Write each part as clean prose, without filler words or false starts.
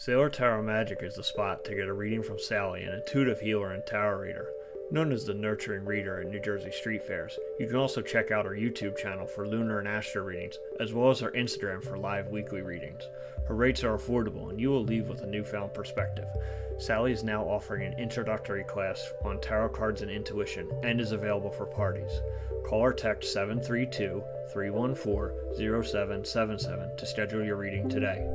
Sailor Tarot Magic is the spot to get a reading from Sally, an intuitive healer and tarot reader. Known as the Nurturing Reader at New Jersey street fairs, you can also check out her YouTube channel for lunar and astro readings, as well as her Instagram for live weekly readings. Her rates are affordable, and you will leave with a newfound perspective. Sally is now offering an introductory class on tarot cards and intuition, and is available for parties. Call or text 732-314-0777 to schedule your reading today.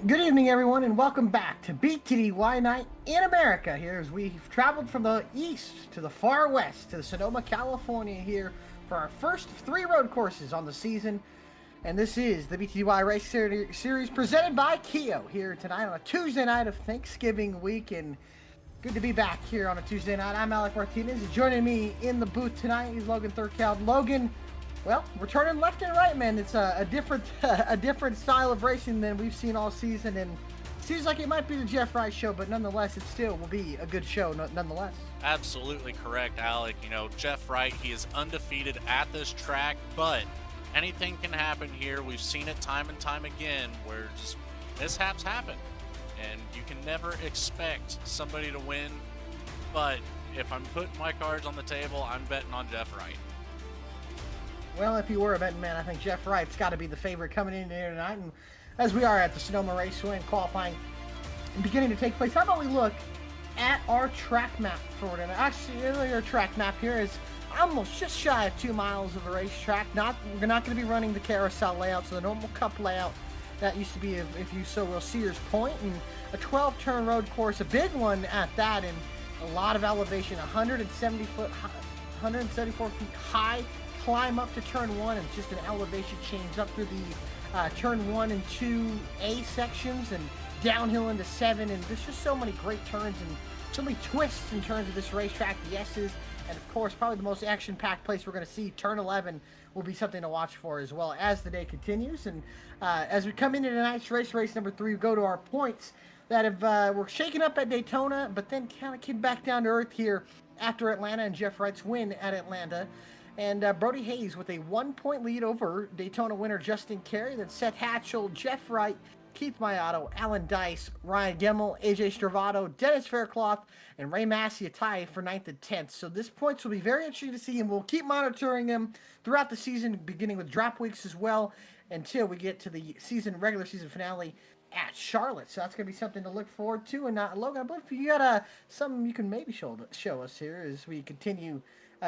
Good evening, everyone, and welcome back to BTDY Night in America. Here, as we've traveled from the east to the far west to the Sonoma, California, here for our first 3 road courses on the season. And this is the BTDY Race Series presented by KHIO here tonight on a Tuesday night of Thanksgiving week. And good to be back here on a Tuesday night. I'm Alec Martinez. Joining me in the booth tonight is Logan Thurkow. Logan, well, we're turning left and right, man. It's a different style of racing than we've seen all season, and it seems like it might be the Jeff Wright show, but nonetheless, it still will be a good show nonetheless. Absolutely correct, Alec. You know, Jeff Wright, he is undefeated at this track, but anything can happen here. We've seen it time and time again where just mishaps happen, and you can never expect somebody to win, but if I'm putting my cards on the table, I'm betting on Jeff Wright. Well, if you were a betting man, I think Jeff Wright's got to be the favorite coming in here tonight. And as we are at the Sonoma Raceway and qualifying beginning to take place, how about we look at our track map for tonight? Actually, our track map here is almost just shy of 2 miles of a racetrack. We're not going to be running the carousel layout, so the normal cup layout that used to be, if you so will, Sears Point, and a 12-turn road course, a big one at that, and a lot of elevation, 174 feet high climb up to turn 1, and it's just an elevation change up through the turn 1 and 2A sections and downhill into 7, and there's just so many great turns and so many twists and turns of this racetrack, the S's, and of course probably the most action-packed place we're going to see, turn 11, will be something to watch for as well as the day continues. And as we come into tonight's race number 3, we go to our points that have were shaken up at Daytona, but then kind of came back down to earth here after Atlanta and Jeff Wright's win at Atlanta. And Brody Hayes with a 1-point lead over Daytona winner Justin Carey, then Seth Hatchell, Jeff Wright, Keith Mayato, Alan Dice, Ryan Gemmel, AJ Stravado, Dennis Faircloth, and Ray Massey a tie for 9th and 10th. So this points will be very interesting to see, and we'll keep monitoring them throughout the season, beginning with drop weeks as well, until we get to the regular season finale at Charlotte. So that's going to be something to look forward to. And Logan, I believe you got something you can maybe show us here as we continue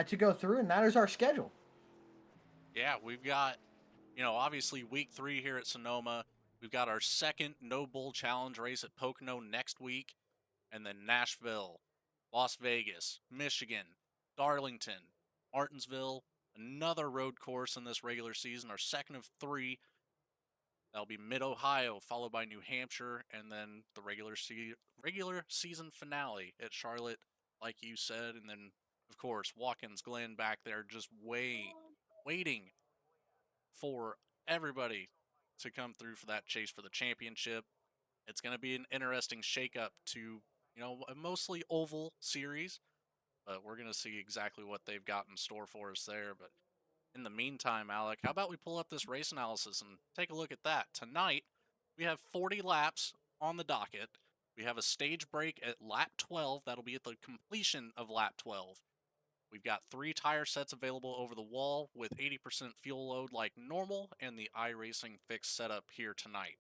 to go through, and that is our schedule. Yeah, we've got, obviously week 3 here at Sonoma. We've got our second No Bull Challenge race at Pocono next week, and then Nashville, Las Vegas, Michigan, Darlington, Martinsville, another road course in this regular season, our second of 3. That'll be Mid-Ohio, followed by New Hampshire, and then the regular season finale at Charlotte, like you said, and then, of course, Watkins Glen back there just waiting for everybody to come through for that chase for the championship. It's going to be an interesting shakeup to, a mostly oval series, but we're going to see exactly what they've got in store for us there. But in the meantime, Alec, how about we pull up this race analysis and take a look at that? Tonight, we have 40 laps on the docket. We have a stage break at lap 12. That'll be at the completion of lap 12. We've got 3 tire sets available over the wall with 80% fuel load like normal, and the iRacing fix setup here tonight.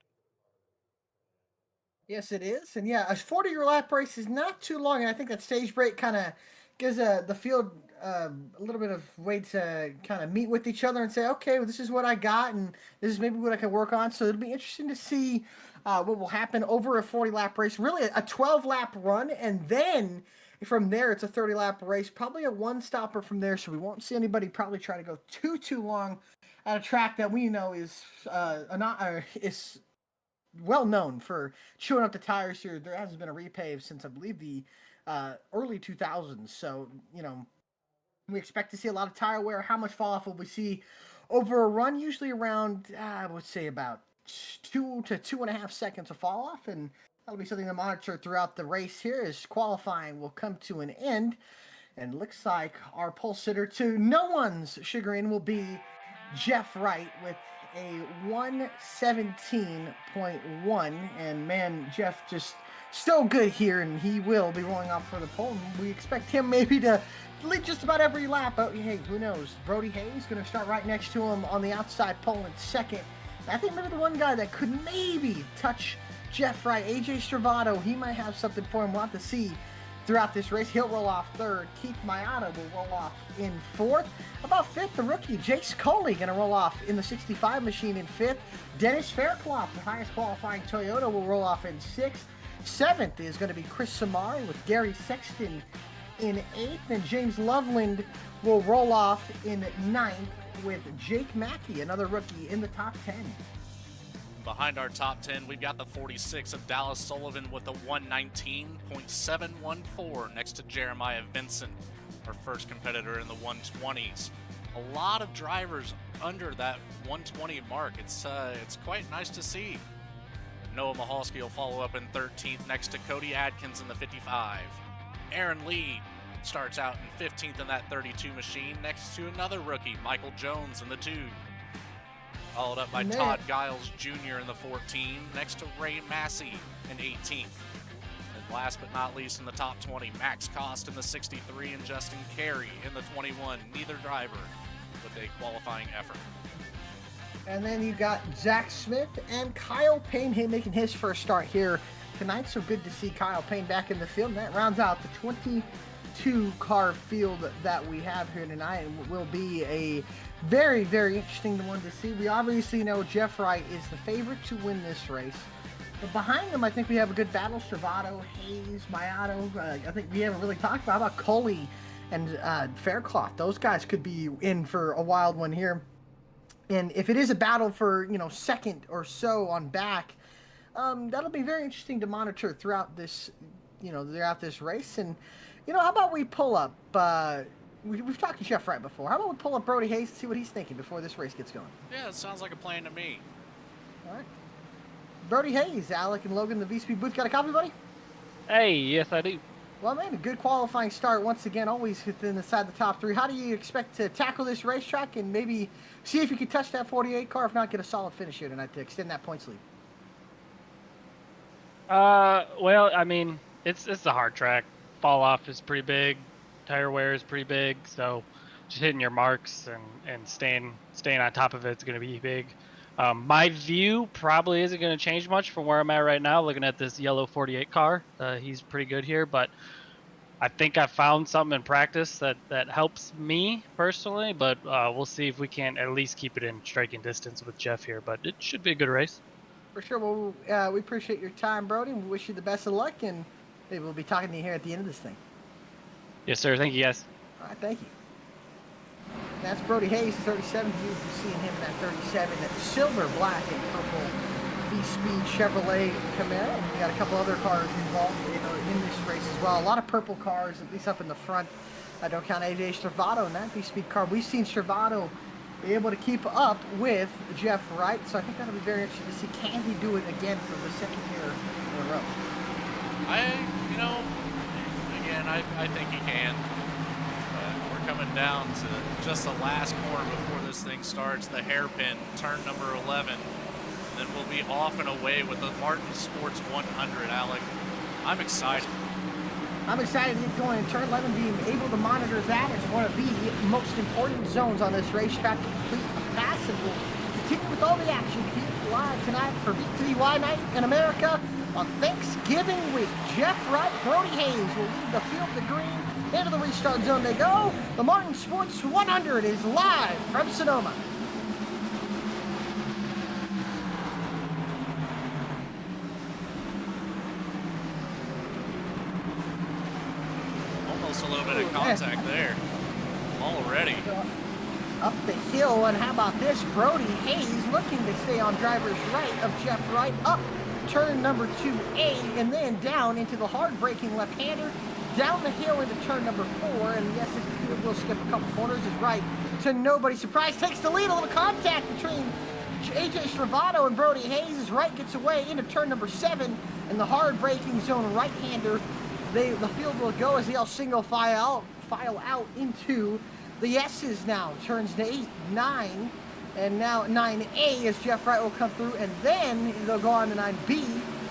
Yes, it is. And yeah, a 40-year lap race is not too long, and I think that stage break kind of gives the field a little bit of way to kind of meet with each other and say, okay, well, this is what I got, and this is maybe what I can work on. So it'll be interesting to see what will happen over a 40-lap race. Really, a 12-lap run, and then from there, it's a 30-lap race, probably a one-stopper from there, so we won't see anybody probably try to go too long at a track that we know is well known for chewing up the tires here. There hasn't been a repave since, I believe, the early 2000s, so, we expect to see a lot of tire wear. How much fall-off will we see over a run? Usually around, I would say about 2 to 2.5 seconds of fall-off, and that'll be something to monitor throughout the race here as qualifying will come to an end. And looks like our pole sitter, to no one's chagrin, will be Jeff Wright with a 1:17.1. And man, Jeff just still good here, and he will be rolling off for the pole. And we expect him maybe to lead just about every lap. But hey, who knows? Brody Hayes going to start right next to him on the outside pole in second. I think maybe the one guy that could maybe touch Jeff Wright, AJ Stravado, he might have something for him. We'll have to see throughout this race. He'll roll off 3rd. Keith Mayato will roll off in 4th. About 5th, the rookie Jace Coley going to roll off in the 65 machine in 5th. Dennis Faircloth, the highest qualifying Toyota, will roll off in 6th. 7th is going to be Chris Samari with Gary Sexton in 8th. And James Loveland will roll off in 9th with Jake Mackey, another rookie, in the top 10. Behind our top 10, we've got the 46 of Dallas Sullivan with a 119.714 next to Jeremiah Vincent, our first competitor in the 120s. A lot of drivers under that 120 mark. It's quite nice to see. Noah Mahalski will follow up in 13th next to Cody Adkins in the 55. Aaron Lee starts out in 15th in that 32 machine next to another rookie, Michael Jones in the 2. Followed up by Todd Giles Jr. in the 14, next to Ray Massey in 18th. And last but not least in the top 20, Max Cost in the 63 and Justin Carey in the 21, neither driver with a qualifying effort. And then you got Zach Smith and Kyle Payne making his first start here tonight. So good to see Kyle Payne back in the field. And that rounds out the 22-car field that we have here tonight. And will be a very, very interesting one to see. We obviously know Jeff Wright is the favorite to win this race. But behind them, I think we have a good battle. Stravado, Hayes, Mayato. I think we haven't really talked about Coley and Faircloth. Those guys could be in for a wild one here. And if it is a battle for, second or so on back, that'll be very interesting to monitor throughout this, race. And, how about we pull up, we've talked to Jeff Wright before. How about we pull up Brody Hayes and see what he's thinking before this race gets going? Yeah, it sounds like a plan to me. All right. Brody Hayes, Alec and Logan, the VSPEED booth. Got a copy, buddy? Hey, yes, I do. Well, man, a good qualifying start once again, always within the top 3. How do you expect to tackle this racetrack and maybe see if you can touch that 48 car, if not get a solid finish here tonight to extend that points lead? Well, I mean, it's a hard track. Fall off is pretty big. Tire wear is pretty big. So just hitting your marks and staying on top of it is going to be big. My view probably isn't going to change much from where I'm at right now, looking at this yellow 48 car. He's pretty good here, but I think I found something in practice that helps me personally, but we'll see if we can at least keep it in striking distance with Jeff here, but it should be a good race. For sure. Well, we appreciate your time, Brody, and we wish you the best of luck, and maybe we'll be talking to you here at the end of this thing. Yes, sir. Thank you, guys. All right, thank you. That's Brody Hayes, 37. You'll be seeing him in that 37, that silver, black, and purple VSPEED Chevrolet Camaro. We got a couple other cars involved in this race as well. A lot of purple cars, at least up in the front. I don't count AJ Stravado in that VSPEED car. We've seen Stravado be able to keep up with Jeff Wright, so I think that'll be very interesting to see, can he do it again for the second year in a row? I think he can. We're coming down to just the last corner before this thing starts, the hairpin, turn number 11. Then we'll be off and away with the Martin Sports 100, Alec. I'm excited. I'm excited to get going in turn 11, being able to monitor that as one of the most important zones on this racetrack to complete a pass, and we'll continue with all the action here live tonight for BTDY Night in America on Thanksgiving week. Jeff Wright, Brody Hayes will lead the field to green. Into the restart zone they go. The Martin Sports 100 is live from Sonoma. Almost a little bit of contact there already. Up the hill, and how about this? Brody Hayes looking to stay on driver's right of Jeff Wright, up turn number 2A, and then down into the hard braking left-hander, down the hill into turn number 4, and yes, it will skip a couple corners, is right to nobody's surprise, takes the lead. A little contact between AJ Stravado and Brody Hayes as Wright gets away into turn number 7, and the hard braking zone right-hander. The field will go as they all single file out into the S's now. Turns to 8, 9, and now 9A as Jeff Wright will come through, and then they'll go on to 9B,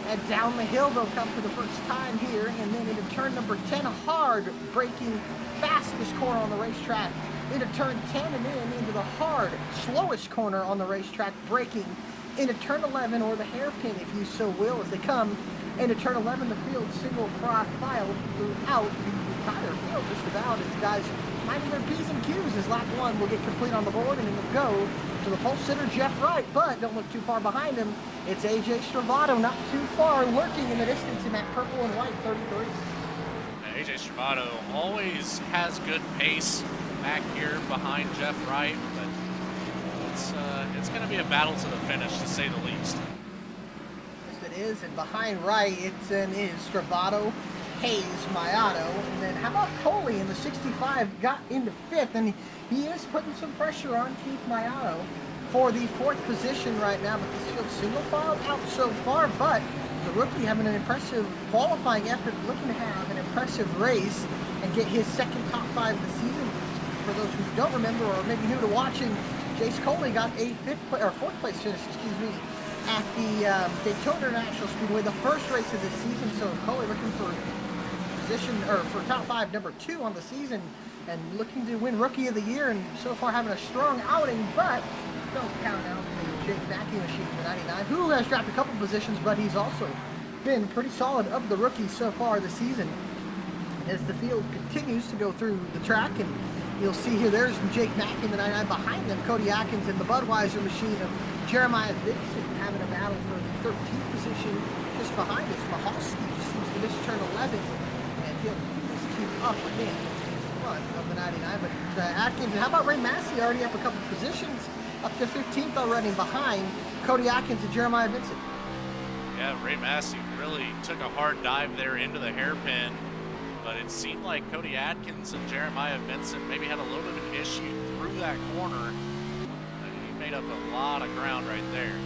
and down the hill they'll come for the first time here, and then into turn number 10, hard braking, fastest corner on the racetrack, into turn 10, and then into the hard, slowest corner on the racetrack, braking into turn 11, or the hairpin if you so will, as they come into turn 11, the field single file throughout the entire field, just about, as guys minding their P's and Q's as lap 1 will get complete on the board, and it'll go to the pole sitter Jeff Wright, but don't look too far behind him. It's AJ Stravado, not too far, lurking in the distance in that purple and white 33. AJ Stravado always has good pace back here behind Jeff Wright, but it's going to be a battle to the finish, to say the least. Yes, it is, and behind Wright is Stravado, Hayes, Mayato, and then how about Coley in the 65 got into 5th, and he is putting some pressure on Keith Mayato for the 4th position right now, but this field single filed out so far, but the rookie having an impressive qualifying effort, looking to have an impressive race and get his second top 5 of the season. For those who don't remember or maybe new to watching, Jace Coley got a 4th place finish, at the Daytona International Speedway, the first race of the season. So Coley looking for for top 5, number 2 on the season, and looking to win Rookie of the Year, and so far having a strong outing, but don't count out the Jake Mackey machine, the 99, who has dropped a couple positions, but he's also been pretty solid of the rookies so far this season. As the field continues to go through the track, and you'll see here, there's Jake Mackey in the 99, behind them, Cody Atkins in the Budweiser machine of Jeremiah Dixon having a battle for the 13th position. Just behind us, Mahalski just seems to miss turn 11, and he'll just keep up with him in front of the 99. But Atkins, how about Ray Massey already up a couple positions, up to 15th already behind Cody Atkins and Jeremiah Vincent. Yeah, Ray Massey really took a hard dive there into the hairpin, but it seemed like Cody Atkins and Jeremiah Vincent maybe had a little bit of an issue through that corner. He made up a lot of ground right there.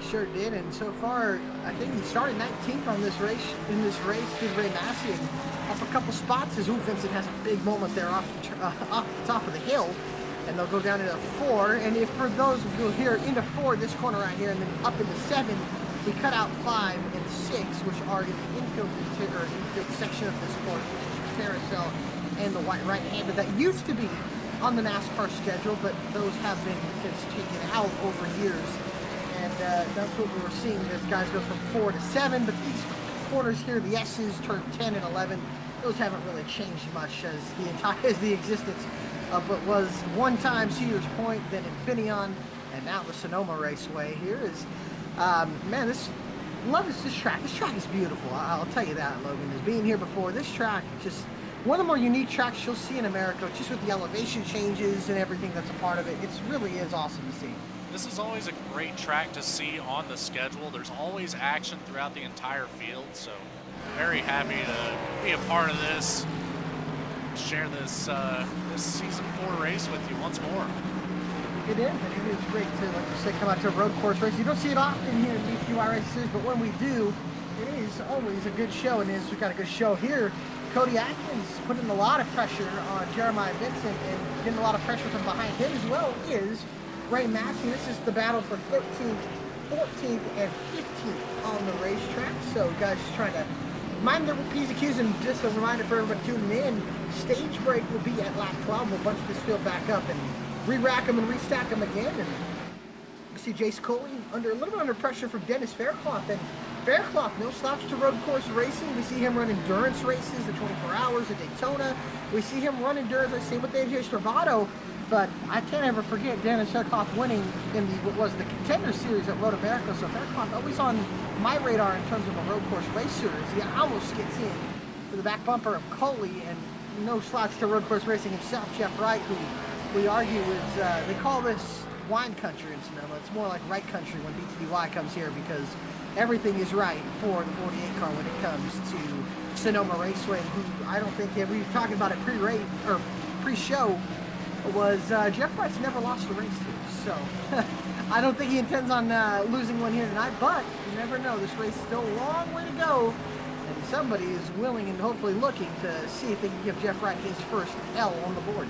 He sure did, and so far, I think he started 19th on this race. In this race, did Ray Massey, and up a couple spots as Vincent has a big moment there off the top of the hill. And they'll go down into 4, and if for those who go here into 4, this corner right here, and then up into 7, we cut out 5 and 6, which are in the infield section of this course, which is the carousel and the white right-handed that used to be on the NASCAR schedule, but those have been since taken out over years. And that's what we were seeing. This guys go from 4 to 7, but these corners here, the S's turn 10 and 11. Those haven't really changed much as the existence of what was one time Cedars Point, then Infineon, and now the Sonoma Raceway. Here is, man, love this track. This track is beautiful. I'll tell you that, Logan. As being here before, this track is just one of the more unique tracks you'll see in America, just with the elevation changes and everything that's a part of it. It really is awesome to see. This is always a great track to see on the schedule. There's always action throughout the entire field, so very happy to be a part of this. Share this this season 4 race with you once more. It is, and it is great to, like you said, come out to a road course race. You don't see it often here in BTDY races, but when we do, it is always a good show, and we've got a good show here. Cody Atkins putting a lot of pressure on Jeremiah Vincent, and getting a lot of pressure from behind him as well is Ray Massey. This is the battle for 13th, 14th, and 15th on the racetrack, so guys just trying to mind their P's and Q's, and just a reminder for everybody tuning in, stage break will be at lap 12. We'll bunch this field back up and re-rack them and restack them again. And you see Jace Coley a little bit under pressure from Dennis Faircloth. And Faircloth, no slouch to road course racing. We see him run endurance races, the 24 hours at Daytona. We see him run endurance, I see with AJ Stravado. But I can't ever forget Dennis Faircloth winning in what was the Contender Series at Road America. So Faircloth always on my radar in terms of a road course racer. He almost gets in to the back bumper of Coley, and no slouch to road course racing himself, Jeff Wright, who we argue is, they call this wine country in Sonoma. It's more like right country when BTDY comes here, because everything is right for the 48 car when it comes to Sonoma Raceway, who I don't think, we were talking about it pre-race or pre-show, was Jeff Wright's never lost a race here, so I don't think he intends on losing one here tonight, but you never know. This race is still a long way to go, and somebody is willing and hopefully looking to see if they can give Jeff Wright his first L on the board.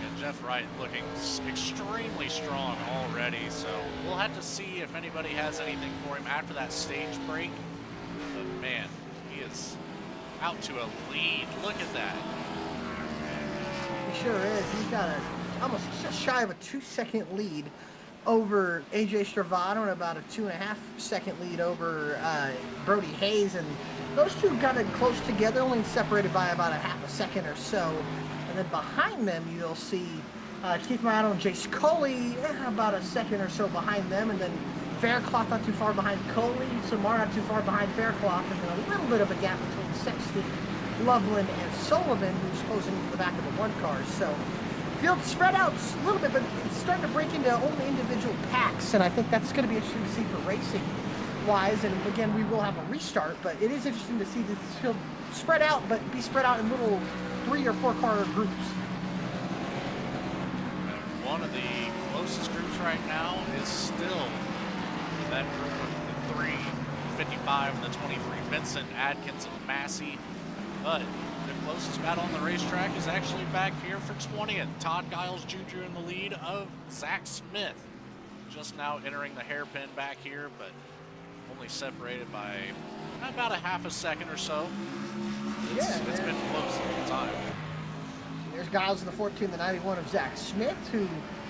And Jeff Wright looking extremely strong already, so we'll have to see if anybody has anything for him after that stage break. But man, he is out to a lead. Look at that. He sure is. He's got almost just shy of a 2-second lead over AJ Stravado, and about a 2.5-second lead over Brody Hayes, and those two got it close together, only separated by about a half a second or so. And then behind them, you'll see Keith Maiato and Jace Coley, about a second or so behind them, and then Faircloth not too far behind Coley, Samar not too far behind Faircloth, and then a little bit of a gap between Sexton, Loveland, and Sullivan, who's closing into the back of the one car. So field spread out a little bit, but it's starting to break into only individual packs, and I think that's going to be interesting to see for racing wise. And again, we will have a restart, but it is interesting to see this field spread out, but be spread out in little 3 or 4 car groups. One of the closest groups right now is still that group of the 3, 55 and the 23, Vincent, Adkins, and Massey. But the closest battle on the racetrack is actually back here for 20th. Todd Giles Jr. in the lead of Zach Smith. Just now entering the hairpin back here, but only separated by about a half a second or so. It's been close the whole time. There's Giles in the 14, the 91 of Zach Smith, who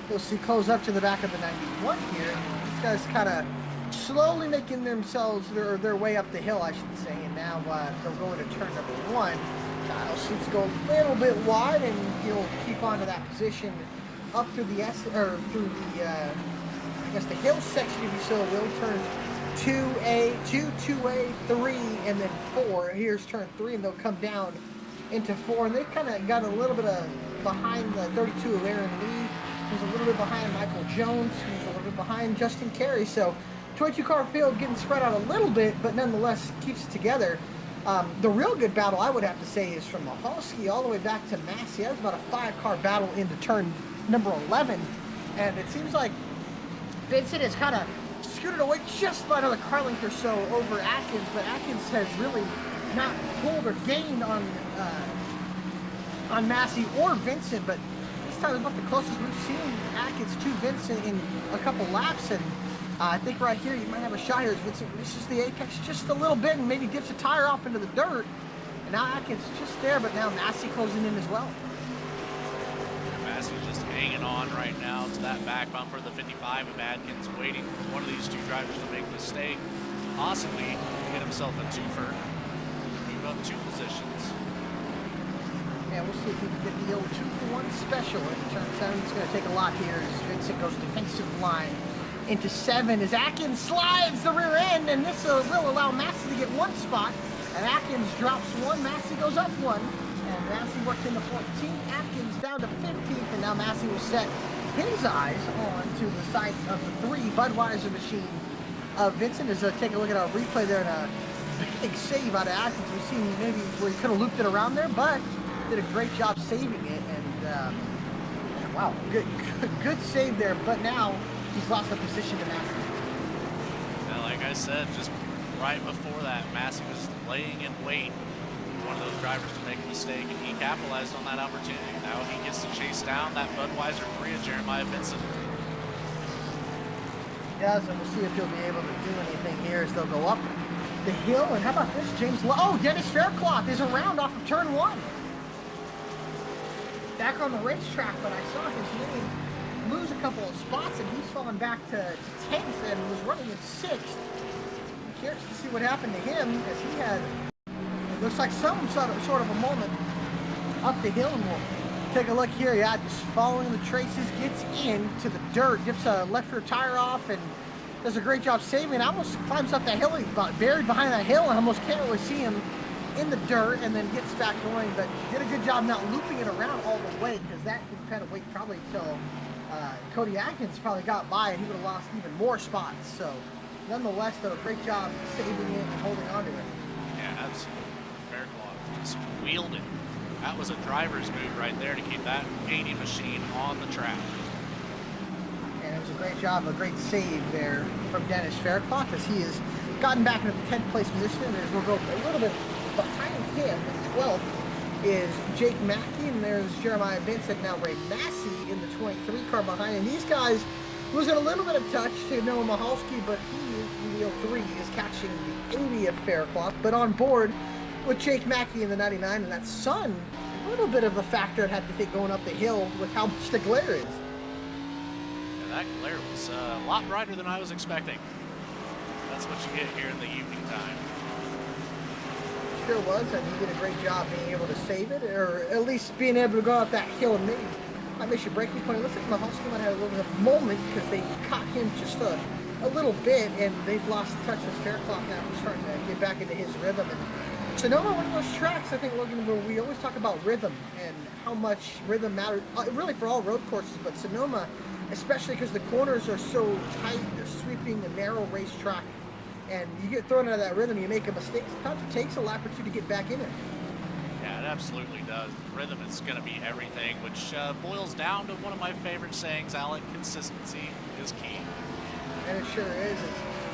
you'll see close up to the back of the 91 here. These guys kind of slowly making themselves their way up the hill, I should say, and now they'll go into turn number 1. Giles seems to go a little bit wide, and he'll keep on to that position up through the the hill section, if you so will. Turns 2A, 2, 2A, 3, and then 4. Here's turn 3, and they'll come down into 4, and they kind of got a little bit of behind the 32 of Aaron Lee, who's a little bit behind Michael Jones, who's a little bit behind Justin Carey. So 22-car field getting spread out a little bit, but nonetheless keeps it together. The real good battle, I would have to say, is from Mahalski all the way back to Massey. That was about a 5-car battle into turn number 11, and it seems like Vincent has kind of scooted away just by another car length or so over Atkins, but Atkins has really not pulled or gained on Massey or Vincent, but this time is about the closest we've seen Atkins to Vincent in a couple laps, and I think right here you might have a shot here as Vincent misses the apex just a little bit and maybe dips a tire off into the dirt, and now Atkins just there, but now Massey closing in as well. Massey's just hanging on right now to that back bumper, the 55 of Atkins, waiting for one of these two drivers to make a mistake, possibly get himself a twofer, move up 2 positions. Yeah, we'll see if we can get the old 2-for-1 special in turn 7. It's going to take a lot here as Vincent goes defensive line into 7 as Atkins slides the rear end, and this will allow Massey to get 1 spot, and Atkins drops 1, Massey goes up 1, and Massey works into 14th, Atkins down to 15th, and now Massey will set his eyes on to the side of the 3 Budweiser machine. Vincent is take a look at our replay there, and a big save out of Atkins. We've seen maybe where he could have looped it around there, but did a great job saving it, and wow, good save there, but now he's lost the position to Massey. Now, like I said, just right before that, Massey was laying in wait for one of those drivers to make a mistake, and he capitalized on that opportunity. Now he gets to chase down that Budweiser 3 of Jeremiah Vincent. Yeah, so we'll see if he'll be able to do anything here as they'll go up the hill. And how about this, James? Oh, Dennis Faircloth is around off of turn 1. Back on the racetrack, but I saw his name lose a couple of spots, and he's fallen back to 10th and was running in 6th. I'm curious to see what happened to him, as he had, it looks like some sort of a moment up the hill, and we'll take a look here. Yeah, just following the traces, gets into the dirt, dips a left rear tire off, and does a great job saving. Almost climbs up that hill, he's buried behind that hill, and almost can't really see him in the dirt, and then gets back going, but did a good job not looping it around all the way, because that can kind of wait probably till Cody Atkins probably got by, and he would have lost even more spots. So nonetheless, though, a great job saving it and holding on to it. Yeah, absolutely. Faircloth just wheeled it. That was a driver's move right there to keep that 80 machine on the track. And it was a great job, a great save there from Dennis Faircloth, as he has gotten back into the 10th place position, and as we'll go a little bit behind him in 12th is Jake Mackey, and there's Jeremiah Vincent, now Ray Massey in the 23 car behind, and these guys losing a little bit of touch to Noah Mahalski, but he, in the 03, is catching the 80 of Faircloth, but on board with Jake Mackey in the 99, and that sun, a little bit of a factor I'd have to think going up the hill with how much the glare is. Yeah, that glare was a lot brighter than I was expecting. That's what you get here in the evening time. Sure was, and he did a great job being able to save it, or at least being able to go up that hill, and maybe might miss your breaking point. It looks like Mahalski might have a little bit of moment because they caught him just a little bit, and they've lost touch with Faircloth now. He's starting to get back into his rhythm. And Sonoma, one of those tracks, I think, Logan, where we always talk about rhythm and how much rhythm matters, really for all road courses, but Sonoma, especially because the corners are so tight, they're sweeping a narrow racetrack, and you get thrown out of that rhythm, you make a mistake. Sometimes it takes a lap or two to get back in it. Yeah, it absolutely does. Rhythm is going to be everything, which boils down to one of my favorite sayings, Alec: consistency is key. And it sure is.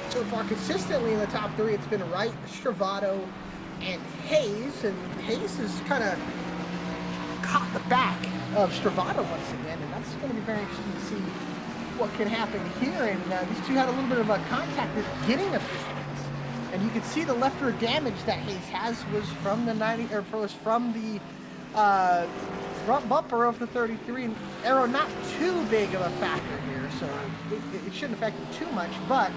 It's so far consistently in the top 3, it's been Wright, Stravato, and Hayes. And Hayes has kind of caught the back of Stravato once again, and that's going to be very interesting to see what can happen here. And these two had a little bit of a contact at the beginning of this race, and you can see the left rear damage that Hayes has was from the front bumper of the 33, and aero not too big of a factor here, so it shouldn't affect him too much, but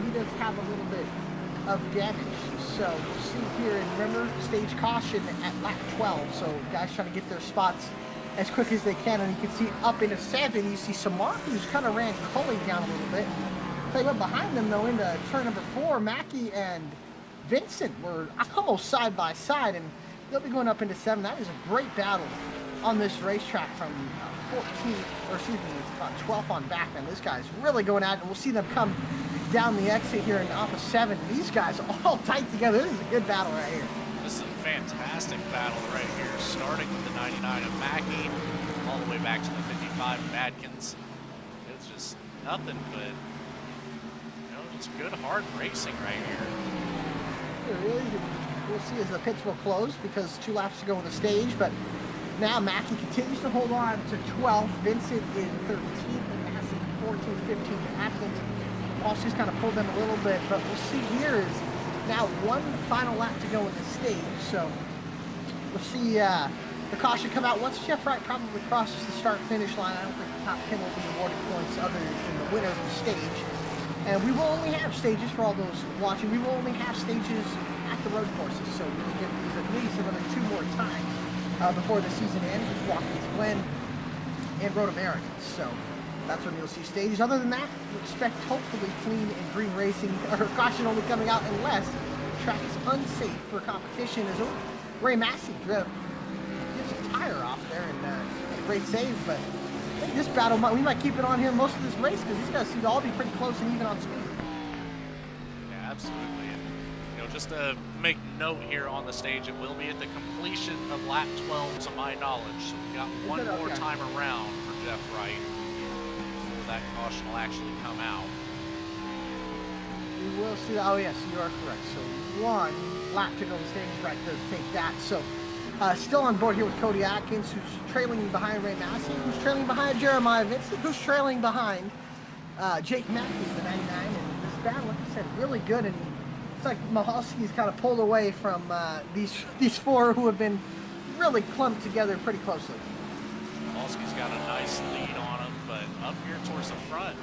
he does have a little bit of damage. So we'll see here, and remember, stage caution at lap 12, so guys trying to get their spots as quick as they can. And you can see up into 7, you see Samar, who's kind of ran Cully down a little bit. Tell you what, behind them though, into turn number 4, Mackey and Vincent were almost side by side, and they'll be going up into 7. That is a great battle on this racetrack from 12th on back, man. This guy's really going at it, and we'll see them come down the exit here and off of 7. These guys all tight together. This is a good battle right here. This is a fantastic battle right here, starting with the 99 of Mackey, all the way back to the 55 of Adkins. It's just nothing but, you know, just good, hard racing right here. Really, we'll see as the pits will close because 2 laps to go on the stage, but now Mackey continues to hold on to 12th, Vincent in 13th, and Massey 14th, 15th, Atkins. Walsh's kind of pulled them a little bit, but we'll see here is now 1 final lap to go in the stage, so we'll see the caution come out once Jeff Wright probably crosses the start-finish line. I don't think the top 10 will be awarded points other than the winner of the stage. And we will only have stages for all those watching. We will only have stages at the road courses, so we will get these at least another 2 more times before the season ends with Watkins Glen and Road America. So that's when you'll see stages. Other than that, we expect hopefully clean and green racing, or caution only coming out unless the track is unsafe for competition. As Ray Massey gives a tire off there and a great save, but I think this battle, we might keep it on here most of this race because these guys seem to all be pretty close and even on speed. Yeah, absolutely. And, you know, just to make note here on the stage, it will be at the completion of lap 12 to my knowledge. So we got one more time around for Jeff Wright before that caution will actually come out. We will see. Oh yes, you are correct. So 1 lap to go on the stage. Right does take that. So still on board here with Cody Atkins, who's trailing behind Ray Massey, who's trailing behind Jeremiah Vincent, who's trailing behind Jake Mackey, the 99. And this battle, like I said, really good. And it's like Mahalski's kind of pulled away from these 4 who have been really clumped together pretty closely. Mahalski's got a nice lead on him, but up here towards the front,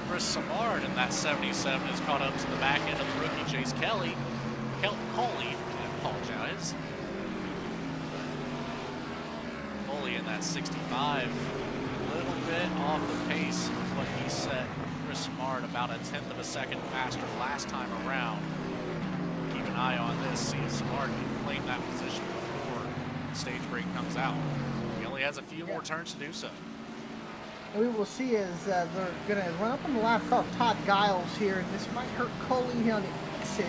Chris Samard in that 77 is caught up to the back end of the rookie Chase Coley, I apologize. Coley in that 65, a little bit off the pace of what he set Chris Samard, about 1/10 of a second faster last time around. Keep an eye on this, see if Samard can claim that position before the stage break comes out. He only has a few more turns to do so. And we will see as they're going to run up on the lap car of Todd Giles here, and this might hurt Coley here on the exit.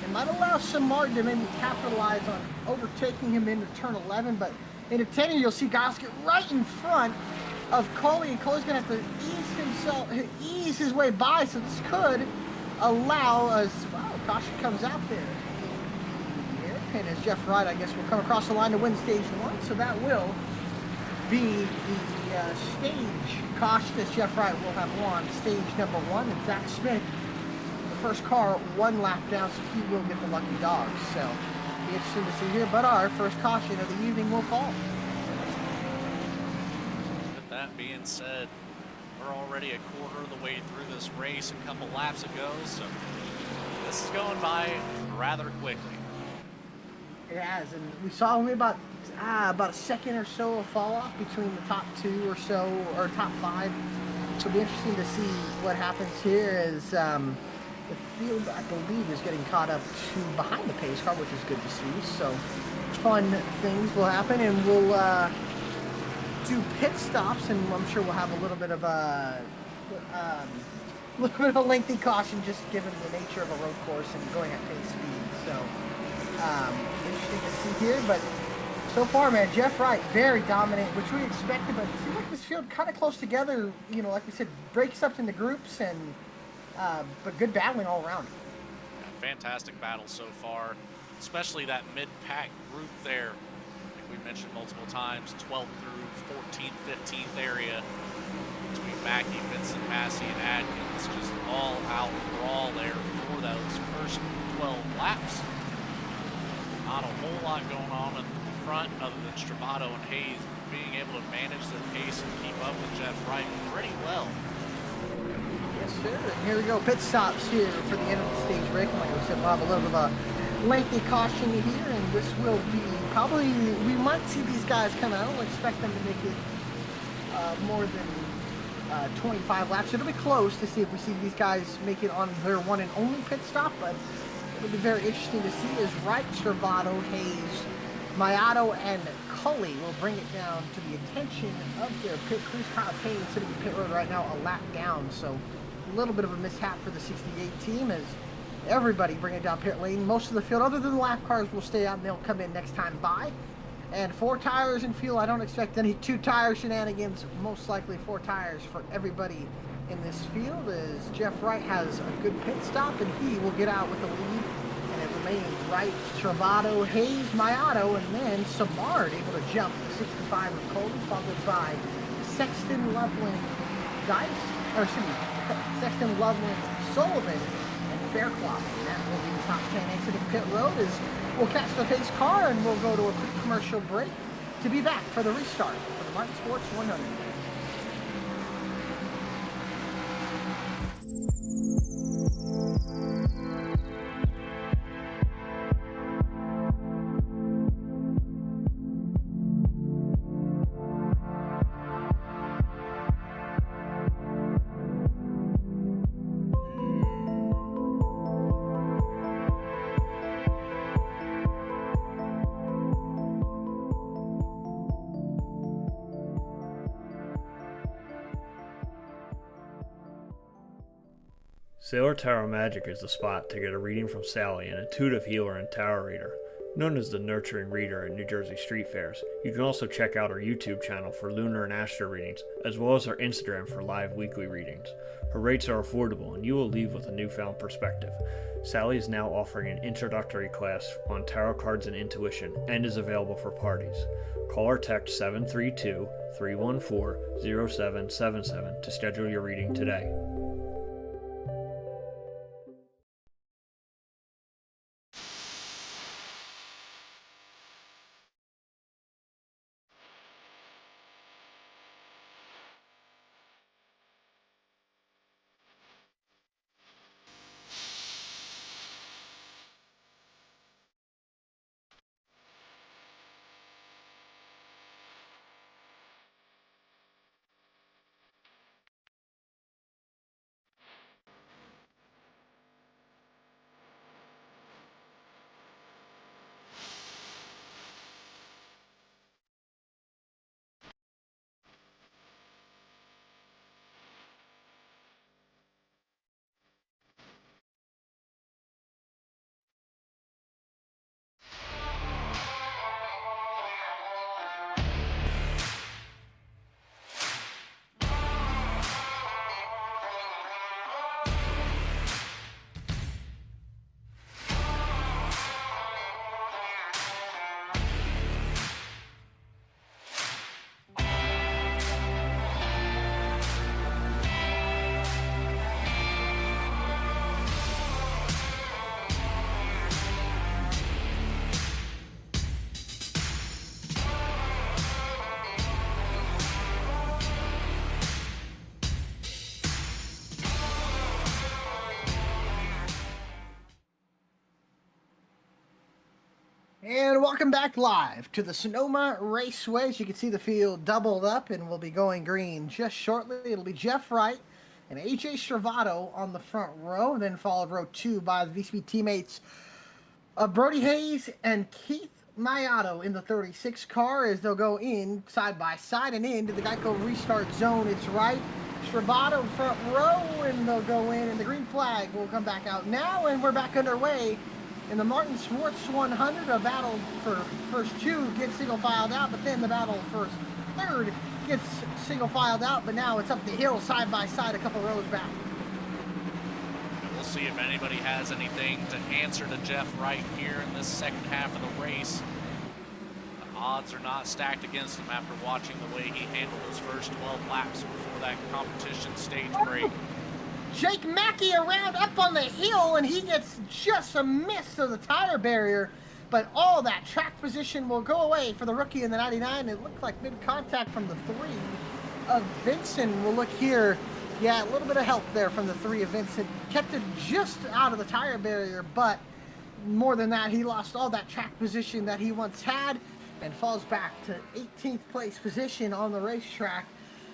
It might allow Samard to maybe capitalize on overtaking him into turn 11, but into 10 you'll see Giles get right in front of Coley, and Coley's going to have to ease his way by, so this could allow us, wow, caution comes out there. The airpin as Jeff Wright, I guess, will come across the line to win stage 1, so that will be the stage caution as Jeff Wright will have won stage number 1, and Zach Smith, the first car, 1 lap down, so he will get the lucky dog. So it'll be interesting to see here, but our first caution of the evening will fall. With that being said, we're already a quarter of the way through this race a couple laps ago, so this is going by rather quickly. It has, and we saw maybe about a second or so of fall off between the top 2 or so, or top 5. So it'll be interesting to see what happens here as the field, I believe, is getting caught up to behind the pace car, which is good to see. So fun things will happen, and we'll do pit stops, and I'm sure we'll have a little bit of a lengthy caution, just given the nature of a road course and going at pace speed. So interesting to see here, but so far, man, Jeff Wright, very dominant, which we expected, but it seems like this field kind of close together, you know, like we said, breaks up into groups, and but good battling all around. Yeah, fantastic battle so far, especially that mid-pack group there, like we mentioned multiple times, 12th through 14th, 15th area between Mackey, Vincent, Massey, and Adkins, just all out brawl there for those first 12 laps. Not a whole lot going on in the front other than Stravato and Hayes being able to manage their pace and keep up with Jeff Wright pretty well. Yes, sir. And here we go. Pit stops here for the end of the stage break. And like I said, we'll have a little bit of a lengthy caution here, and this will be probably, we might see these guys kind of, I don't expect them to make it more than 25 laps. It'll be close to see if we see these guys make it on their one and only pit stop, but it'll be very interesting to see is Wright, Stravado, Hayes, Mayato, and Cully will bring it down to the attention of their pit crews. Kyle Payne sitting in pit road right now, a lap down, so a little bit of a mishap for the 68 team as everybody bring it down pit lane. Most of the field, other than the lap cars, will stay out and they'll come in next time by. And 4 tires in fuel. I don't expect any 2-tire shenanigans. Most likely 4 tires for everybody in this field as Jeff Wright has a good pit stop and he will get out with the lead. And it remains Wright, Travado, Hayes, Mayato, and then Samard able to jump to 65 with Colby, followed by Sexton, Loveland, Sexton, Loveland, Sullivan, and Fairclough. And that will be the top 10 exiting pit road as we'll catch the pace car and we'll go to a quick commercial break to be back for the restart for the Martin Sports 100. Sailor Tarot Magic is the spot to get a reading from Sally, an intuitive healer and tarot reader. Known as the nurturing reader at New Jersey street fairs, you can also check out our YouTube channel for lunar and astro readings, as well as our Instagram for live weekly readings. Her rates are affordable and you will leave with a newfound perspective. Sally is now offering an introductory class on tarot cards and intuition and is available for parties. Call or text 732-314-0777 to schedule your reading today. And welcome back live to the Sonoma Raceway. As you can see, the field doubled up and will be going green just shortly. It'll be Jeff Wright and AJ Stravado on the front row, then followed row 2 by the VSPEED teammates of Brody Hayes and Keith Mayato in the 36 car as they'll go in side by side and into the Geico restart zone. It's Wright, Stravado front row, and they'll go in, and the green flag will come back out now, and we're back underway. In the Martin Sports 100, a battle for first 2 gets single filed out, but then the battle for third gets single filed out, but now it's up the hill side by side a couple rows back. We'll see if anybody has anything to answer to Jeff Wright here in this second half of the race. The odds are not stacked against him after watching the way he handled those first 12 laps before that competition stage break. Jake Mackey around up on the hill, and he gets just a miss of the tire barrier, but all that track position will go away for the rookie in the 99. It looked like mid-contact from the 3 of Vincent. We'll look here. Yeah, a little bit of help there from the 3 of Vincent. Kept it just out of the tire barrier, but more than that, he lost all that track position that he once had and falls back to 18th place position on the racetrack.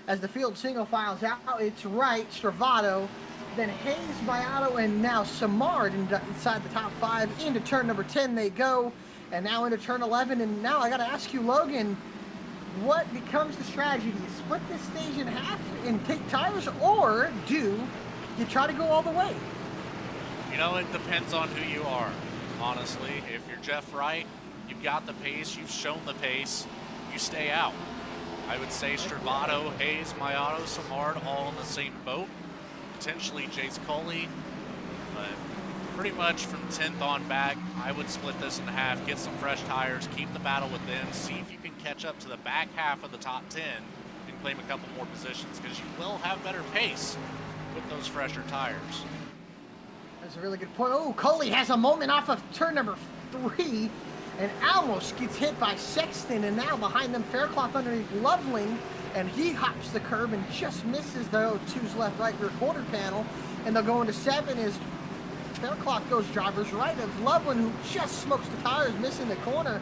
As the field single files out, it's Wright, Stravado, then Hayes, Biato, and now Samard inside the top 5. Into turn number 10 they go, and now into turn 11. And now I got to ask you, Logan, what becomes the strategy? Do you split this stage in half and take tires, or do you try to go all the way? You know, it depends on who you are, honestly. If you're Jeff Wright, you've got the pace, you've shown the pace, you stay out. I would say Stravato, Hayes, Biato, Samard, all in the same boat. Potentially Jace Coley, but pretty much from 10th on back, I would split this in half, get some fresh tires, keep the battle with them, see if you can catch up to the back half of the top 10 and claim a couple more positions, because you will have better pace with those fresher tires. That's a really good point. Oh, Coley has a moment off of turn number 3 and almost gets hit by Sexton, and now behind them Faircloth underneath Loveland, and he hops the curb and just misses the 2's left right rear quarter panel, and they'll go into 7 as Faircloth goes driver's right of Loveland, who just smokes the tires, missing the corner.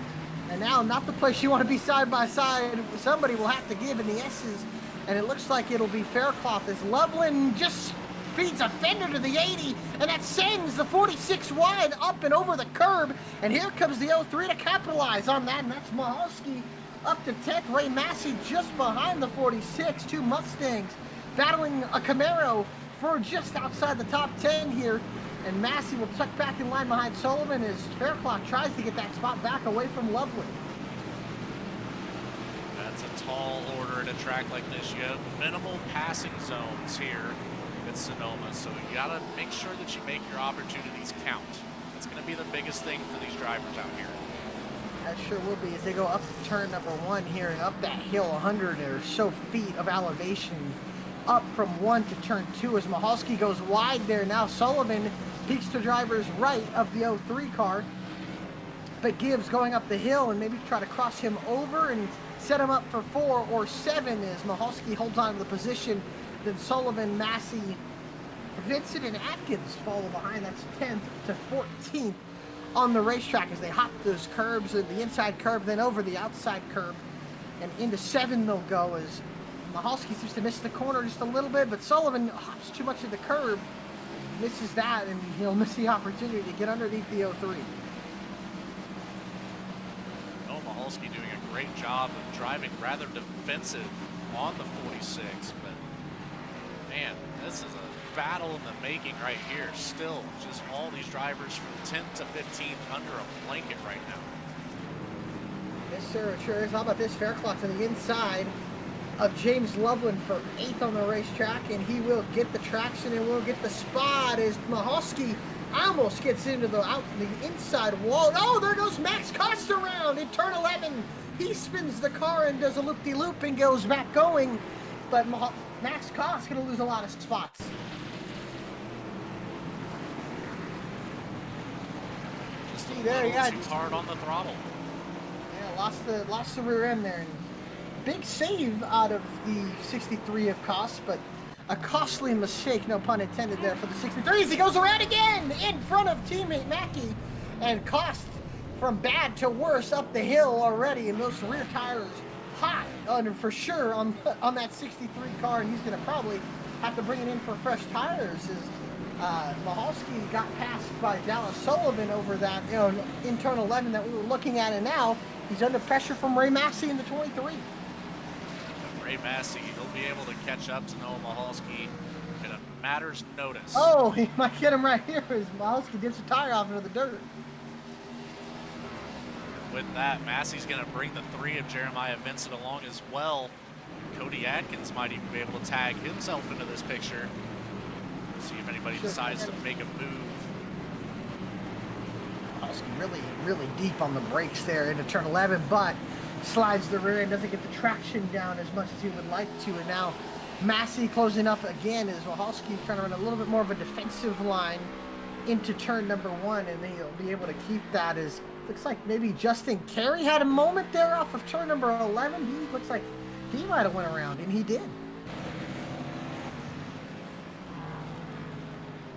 And now not the place you want to be side by side. Somebody will have to give in the S's, and it looks like it'll be Faircloth as Loveland just feeds a fender to the 80, and that sends the 46 wide up and over the curb. And here comes the 03 to capitalize on that, and that's Mahalski up to 10th. Ray Massey just behind the 46. 2 Mustangs battling a Camaro for just outside the top 10 here. And Massey will tuck back in line behind Sullivan as Faircloth tries to get that spot back away from Loveland. That's a tall order at a track like this. You have minimal passing zones here at Sonoma, so you got to make sure that you make your opportunities count. That's going to be the biggest thing for these drivers out here. That sure will be as they go up turn number 1 here and up that hill, 100 or so feet of elevation, up from 1 to turn 2 as Mahalski goes wide there. Now Sullivan peeks to driver's right of the 03 car, but Gibbs going up the hill and maybe try to cross him over and set him up for 4 or 7 as Mahalski holds on to the position. Then Sullivan, Massey, Vincent, and Atkins follow behind. That's 10th to 14th on the racetrack as they hop those curbs, and the inside curb, then over the outside curb, and into 7 they'll go as Mahalski seems to miss the corner just a little bit, but Sullivan hops too much of the curb, misses that, and he'll miss the opportunity to get underneath the 03. Oh, Mahalski doing a great job of driving rather defensive on the 46, but man, this is a battle in the making right here. Still, just all these drivers from 10th to 15th under a blanket right now. Yes, sir, it sure is. How about this? Faircloth to the inside of James Loveland for 8th on the racetrack, and he will get the traction and will get the spot as Mahalski almost gets into the inside wall. Oh, there goes Max Costa around in turn 11. He spins the car and does a loop-de-loop and goes back going, but Max Costa's going to lose a lot of spots. Just See there, yeah, too hard on the throttle. Yeah, lost the rear end there. And big save out of the 63 of Cost, but a costly mistake, no pun intended there for the 63s. He goes around again in front of teammate Mackey, and Cost from bad to worse up the hill already, and those rear tires hot for sure on that 63 car, and he's going to probably have to bring it in for fresh tires as Mahalski got passed by Dallas Sullivan over that in turn 11 that we were looking at, and now he's under pressure from Ray Massey in the 23. Ray Massey, he'll be able to catch up to Noah Mahalski in a matter's notice. Oh, he might get him right here as Mahalski dips a tire off into the dirt. With that, Massey's going to bring the 3 of Jeremiah Vincent along as well. Cody Atkins might even be able to tag himself into this picture. See if anybody decides to make a move. Mahalski really deep on the brakes there into turn 11, but slides the rear end, doesn't get the traction down as much as he would like to, and now Massey closing up again as Mahalski trying to run a little bit more of a defensive line into turn number 1, and then he'll be able to keep that as looks like maybe Justin Carey had a moment there off of turn number 11. He looks like he might have went around, and he did.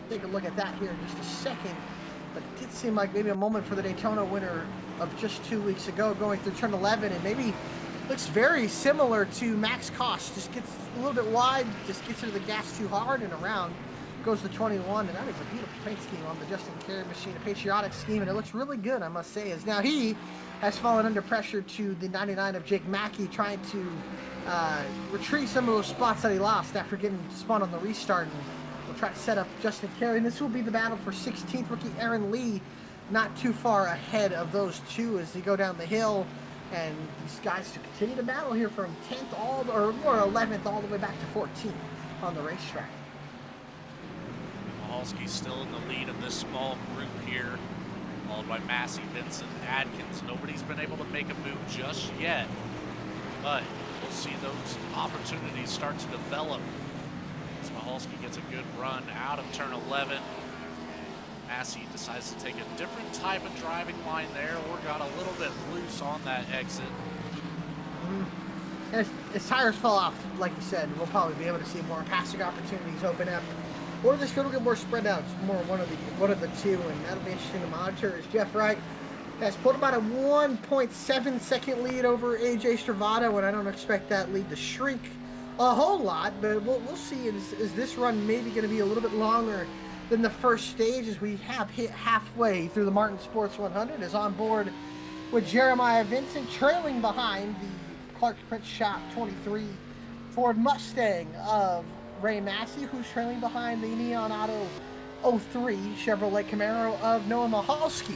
Take a look at that here in just a second, but it did seem like maybe a moment for the Daytona winner of just 2 weeks ago going through turn 11, and maybe looks very similar to Max Cost. Just gets a little bit wide, just gets into the gas too hard and around. goes to 21, and that is a beautiful paint scheme on the Justin Carey machine, a patriotic scheme, and it looks really good, I must say. As now he has fallen under pressure to the 99 of Jake Mackey, trying to retrieve some of those spots that he lost after getting spun on the restart, and we'll try to set up Justin Carey. And this will be the battle for 16th. Rookie Aaron Lee not too far ahead of those two as they go down the hill, and these guys to continue to battle here from 10th or 11th all the way back to 14th on the racetrack. Mahalski's still in the lead of this small group here, followed by Massey, Vincent, Adkins. Nobody's been able to make a move just yet, but we'll see those opportunities start to develop as Mahalski gets a good run out of turn 11. Massey decides to take a different type of driving line there, or got a little bit loose on that exit. And as tires fall off, like you said, we'll probably be able to see more passing opportunities open up, or this field will get more spread out. It's more one of the two, and that'll be interesting to monitor. As Jeff Wright has pulled about a 1.7 second lead over AJ Stravato, and I don't expect that lead to shrink a whole lot, but we'll see. Is this run maybe going to be a little bit longer than the first stage, as we have hit halfway through the Martin Sports 100, is on board with Jeremiah Vincent, trailing behind the Clark Prince Shop 23 Ford Mustang of Ray Massey, who's trailing behind the Neon Auto 03 Chevrolet Camaro of Noah Mahalski.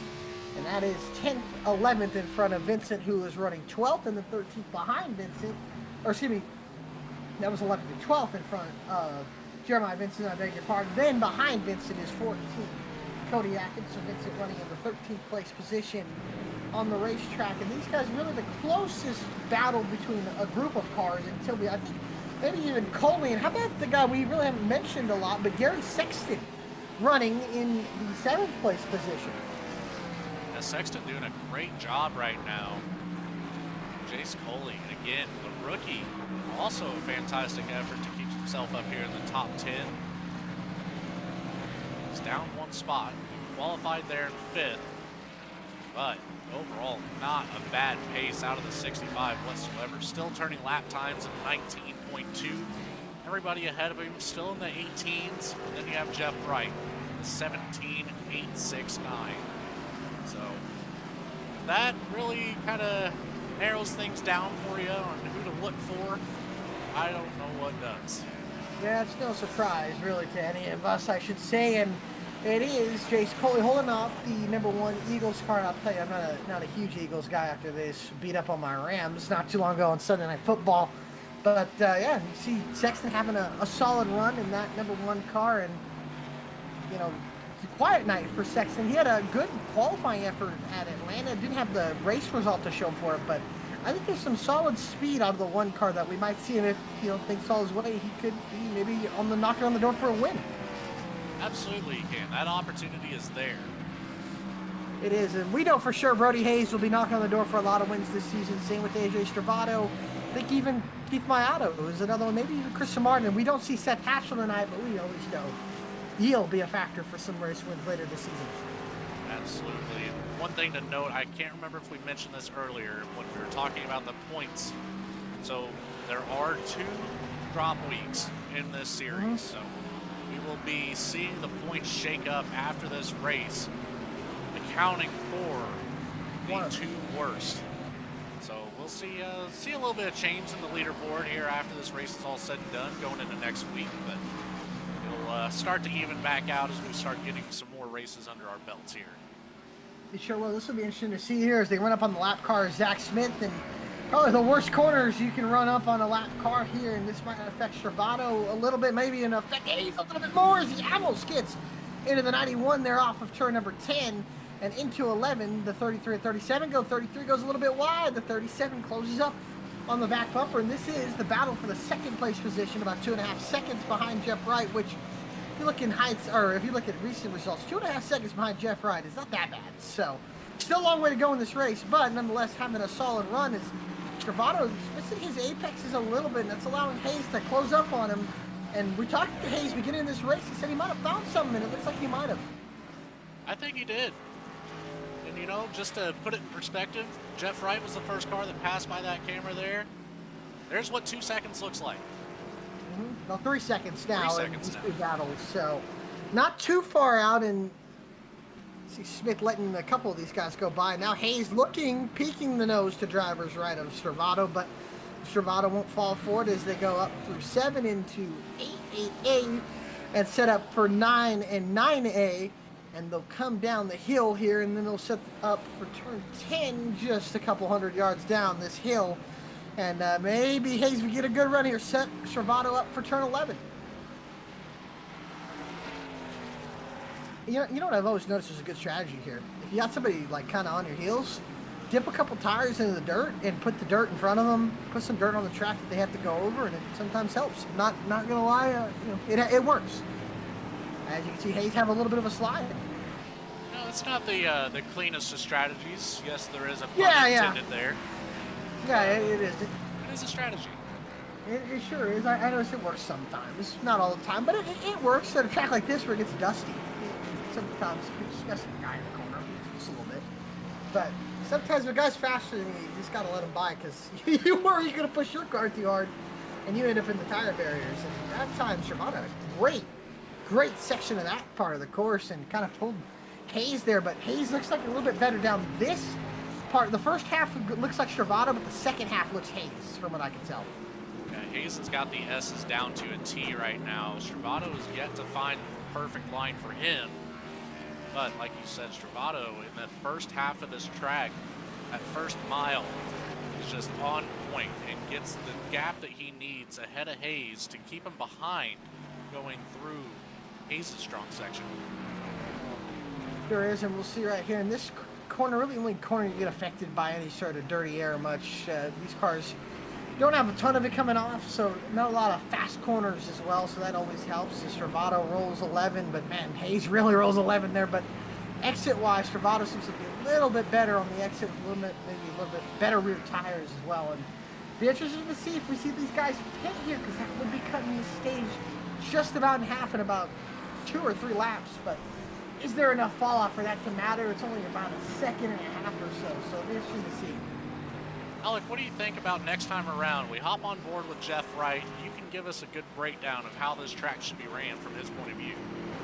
And that is 10th, 11th in front of Vincent, who is running 12th, and then 13th behind Vincent. Or excuse me, that was 11th and 12th in front of Jeremiah Vincent, I beg your pardon. Then behind Vincent is 14th Cody Atkins. So Vincent running in the 13th place position on the racetrack. And these guys really the closest battle between a group of cars until I think maybe even Coley. And how about the guy we really haven't mentioned a lot, but Gary Sexton running in the 7th place position. Yeah, Sexton doing a great job right now. Jace Coley, again, the rookie, also a fantastic effort to keep himself up here in the top 10. He's down one spot. He qualified there in 5th, but overall not a bad pace out of the 65 whatsoever. Still turning lap times in 19.2. Everybody ahead of him still in the 18s. And then you have Jeff Wright, the 17.869. So that really kind of narrows things down for you on who to look for. I don't know what does. Yeah, it's no surprise, really, to any of us, I should say, and it is Jace Coley holding off the #1 Eagles car. And I'll tell you, I'm not a huge Eagles guy after this beat up on my Rams not too long ago on Sunday Night Football. But, yeah, you see Sexton having a solid run in that #1 car, and, you know, it's a quiet night for Sexton. He had a good qualifying effort at Atlanta. Didn't have the race result to show for it, but I think there's some solid speed out of the one car that we might see, and if things fall his way, he could be maybe on the knocking on the door for a win. Absolutely, he can. That opportunity is there. It is, and we know for sure Brody Hayes will be knocking on the door for a lot of wins this season. Same with AJ Stravato. I think even Keith Maiato is another one. Maybe even Chris Martin. And we don't see Seth Hatchell tonight, but we always know he'll be a factor for some race wins later this season. Absolutely. And one thing to note, I can't remember if we mentioned this earlier when we were talking about the points. So there are 2 drop weeks in this series. So we will be seeing the points shake up after this race, accounting for the 2 worst. So we'll see a little bit of change in the leaderboard here after this race is all said and done, going into next week. But it'll start to even back out as we start getting some more races under our belts here. It sure will. This will be interesting to see here as they run up on the lap car. Zach Smith, and probably the worst corners you can run up on a lap car here, and this might affect Stravato a little bit, maybe an affect Hayes a little bit more as he almost gets into the 91 there off of turn number 10 and into 11. The 33 and 37 go. 33 goes a little bit wide. The 37 closes up on the back bumper, and this is the battle for the 2nd place position, about 2.5 seconds behind Jeff Wright, which if you look in heights, or if you look at recent results, 2.5 seconds behind Jeff Wright is not that bad. So still a long way to go in this race, but nonetheless having a solid run. Is Stravato missing his apexes a little bit, and that's allowing Hayes to close up on him. And we talked to Hayes beginning of this race. He said he might have found something, and it looks like he might have. I think he did. And, you know, just to put it in perspective, Jeff Wright was the first car that passed by that camera there. There's what 2 seconds looks like. Well, 3 seconds now 3 in seconds these now. 2 battles. So not too far out, and see Smith letting a couple of these guys go by. Now Hayes peeking the nose to driver's right of Stravado, but Stravado won't fall for it as they go up through 7 into 8A and set up for 9 and 9A. And they'll come down the hill here, and then they'll set up for turn 10, just a couple hundred yards down this hill. And maybe Hayes will get a good run here, set Stravado up for turn 11. You know what I've always noticed is a good strategy here? If you got somebody like kind of on your heels, dip a couple tires into the dirt and put the dirt in front of them, put some dirt on the track that they have to go over, and it sometimes helps. Not gonna lie, it works. As you can see, Hayes have a little bit of a slide. No, it's not the cleanest of strategies. Yes, there is a pun intended there. Yeah, it is. It is a strategy. It sure is. I notice it works sometimes. Not all the time, but it works at a track like this where it gets dusty. Sometimes, especially the guy in the corner, just a little bit. But sometimes when a guy's faster than you just got to let him by, because you worry you're going to push your car too hard, and you end up in the tire barriers. And that time, Stravado had a great section of that part of the course and kind of pulled Hayes there. But Hayes looks like a little bit better down this part. The first half looks like Stravado, but the second half looks Hayes, from what I can tell. Yeah, Hayes has got the S's down to a T right now. Stravado is yet to find the perfect line for him. But like you said, Stravado in the first half of this track, that first mile, is just on point and gets the gap that he needs ahead of Hayes to keep him behind going through Hayes' strong section. There is, and we'll see right here in this corner, really the only corner you get affected by any sort of dirty air much. These cars don't have a ton of it coming off, so not a lot of fast corners as well, so that always helps. Stravado rolls 11, but man, Hayes really rolls 11 there. But exit-wise, Stravado seems to be a little bit better on the exit with maybe a little bit better rear tires as well. And be interesting to see if we see these guys pit here, because that would be cutting the stage just about in half in about 2 or 3 laps. But is there enough fall off for that to matter? It's only about a second and a half or so, so it'll be interesting to see. Alec, what do you think about next time around? We hop on board with Jeff Wright. You can give us a good breakdown of how this track should be ran from his point of view.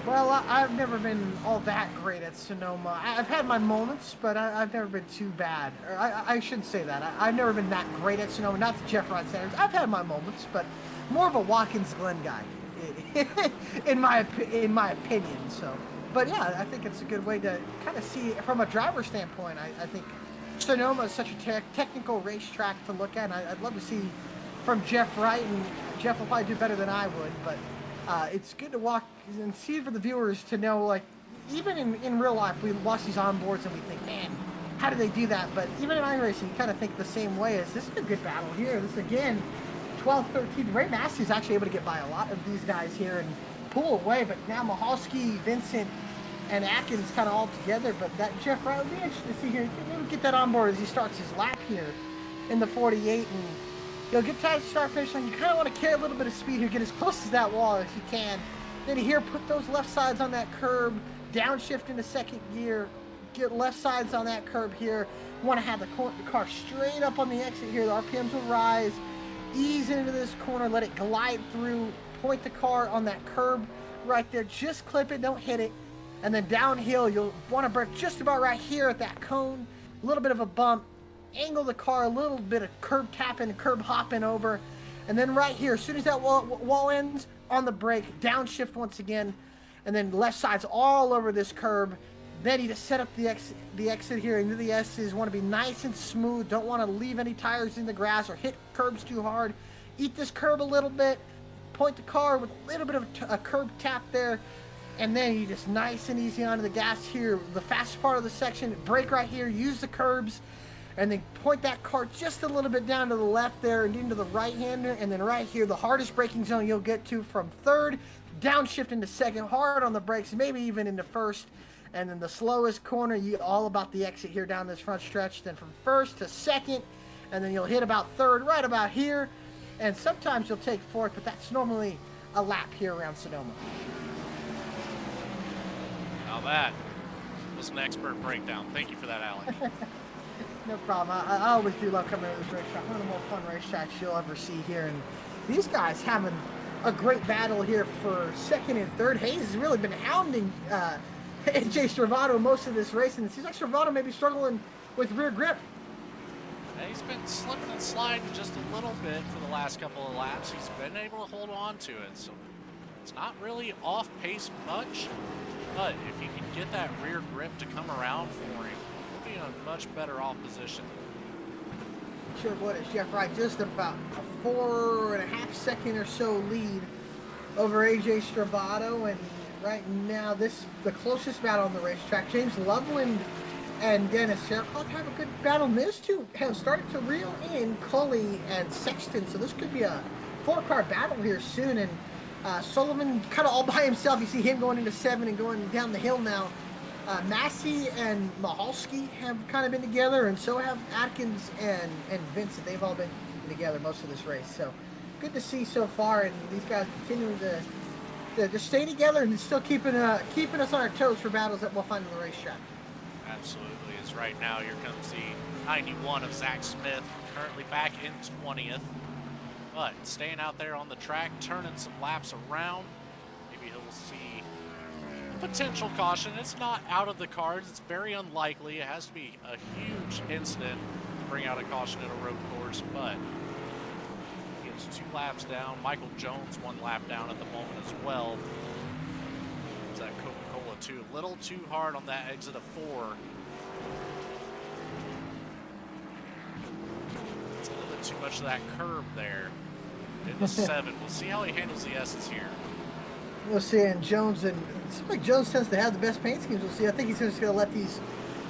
Well, I've never been all that great at Sonoma. I've had my moments, but I've never been too bad. Or I shouldn't say that. I've never been that great at Sonoma. Not the Jeff Wright standards. I've had my moments, but more of a Watkins Glen guy, in my opinion. So, but yeah, I think it's a good way to kind of see from a driver standpoint. I think Sonoma is such a technical racetrack to look at, and I'd love to see from Jeff Wright, and Jeff will probably do better than I would, but it's good to walk and see for the viewers to know, like, even in real life, we watch these onboards and we think, man, how do they do that? But even in iRacing, you kind of think the same way. As this is a good battle here. This, again, 12, 13. Ray Massey is actually able to get by a lot of these guys here and pull away, but now Mahalski, Vincent, and Atkins kind of all together. But that Jeff Wright will be interesting to see here. He'll get that on board as he starts his lap here in the 48, and he'll get tight to start finish line. You kind of want to carry a little bit of speed here, get as close as that wall as you can. Then here, put those left sides on that curb, downshift into second gear, get left sides on that curb here. You want to have the car straight up on the exit here. The RPMs will rise, ease into this corner, let it glide through, point the car on that curb right there. Just clip it, don't hit it. And then downhill, you'll want to brake just about right here at that cone. A little bit of a bump. Angle the car, a little bit of curb tapping, curb hopping over. And then right here, as soon as that wall ends, on the brake, downshift once again. And then left side's all over this curb. Then you just set up the exit here into the S's. Want to be nice and smooth. Don't want to leave any tires in the grass or hit curbs too hard. Eat this curb a little bit. Point the car with a little bit of a curb tap there. And then you just nice and easy onto the gas here. The fastest part of the section. Brake right here. Use the curbs. And then point that car just a little bit down to the left there and into the right-hander. And then right here, the hardest braking zone you'll get to from third, downshift into second, hard on the brakes, maybe even into first. And then the slowest corner, you all about the exit here down this front stretch. Then from first to second, and then you'll hit about third, right about here. And sometimes you'll take fourth, but that's normally a lap here around Sonoma. Now that was an expert breakdown. Thank you for that, Alec. No problem. I always do love coming to this racetrack. One of the more fun racetracks you'll ever see here. And these guys having a great battle here for second and third. Hayes has really been hounding AJ Stravado most of this race, and it seems like Stravado may be struggling with rear grip. He's been slipping and sliding just a little bit for the last couple of laps. He's been able to hold on to it, so it's not really off pace much, but if you can get that rear grip to come around for him, he'll be in a much better off position. Sure would. It's Jeff Wright, just about a 4.5 second or so lead over AJ Stravado, and right now the closest battle on the racetrack. James Loveland and Dennis Faircloth have a good battle. And these two have started to reel in Cully and Sexton, so this could be a 4-car battle here soon. And Sullivan kind of all by himself. You see him going into 7 and going down the hill now. Massey and Mahalski have kind of been together, and so have Atkins and Vincent. They've all been together most of this race. So good to see so far, and these guys continuing to stay together and still keeping us on our toes for battles that we'll find on the racetrack. Absolutely. As right now, here comes the 91 of Zach Smith, currently back in 20th, but staying out there on the track, turning some laps around. Maybe he'll see potential caution. It's not out of the cards. It's very unlikely. It has to be a huge incident to bring out a caution at a road course, but he is 2 laps down. Michael Jones 1 lap down at the moment as well. Is that Coca-Cola too? A little too hard on that exit of 4. It's a little bit too much of that curb there. In the 7. We'll see how he handles the S's here. We'll see. And Jones, and it seems like Jones tends to have the best paint schemes. We'll see. I think he's just going to let these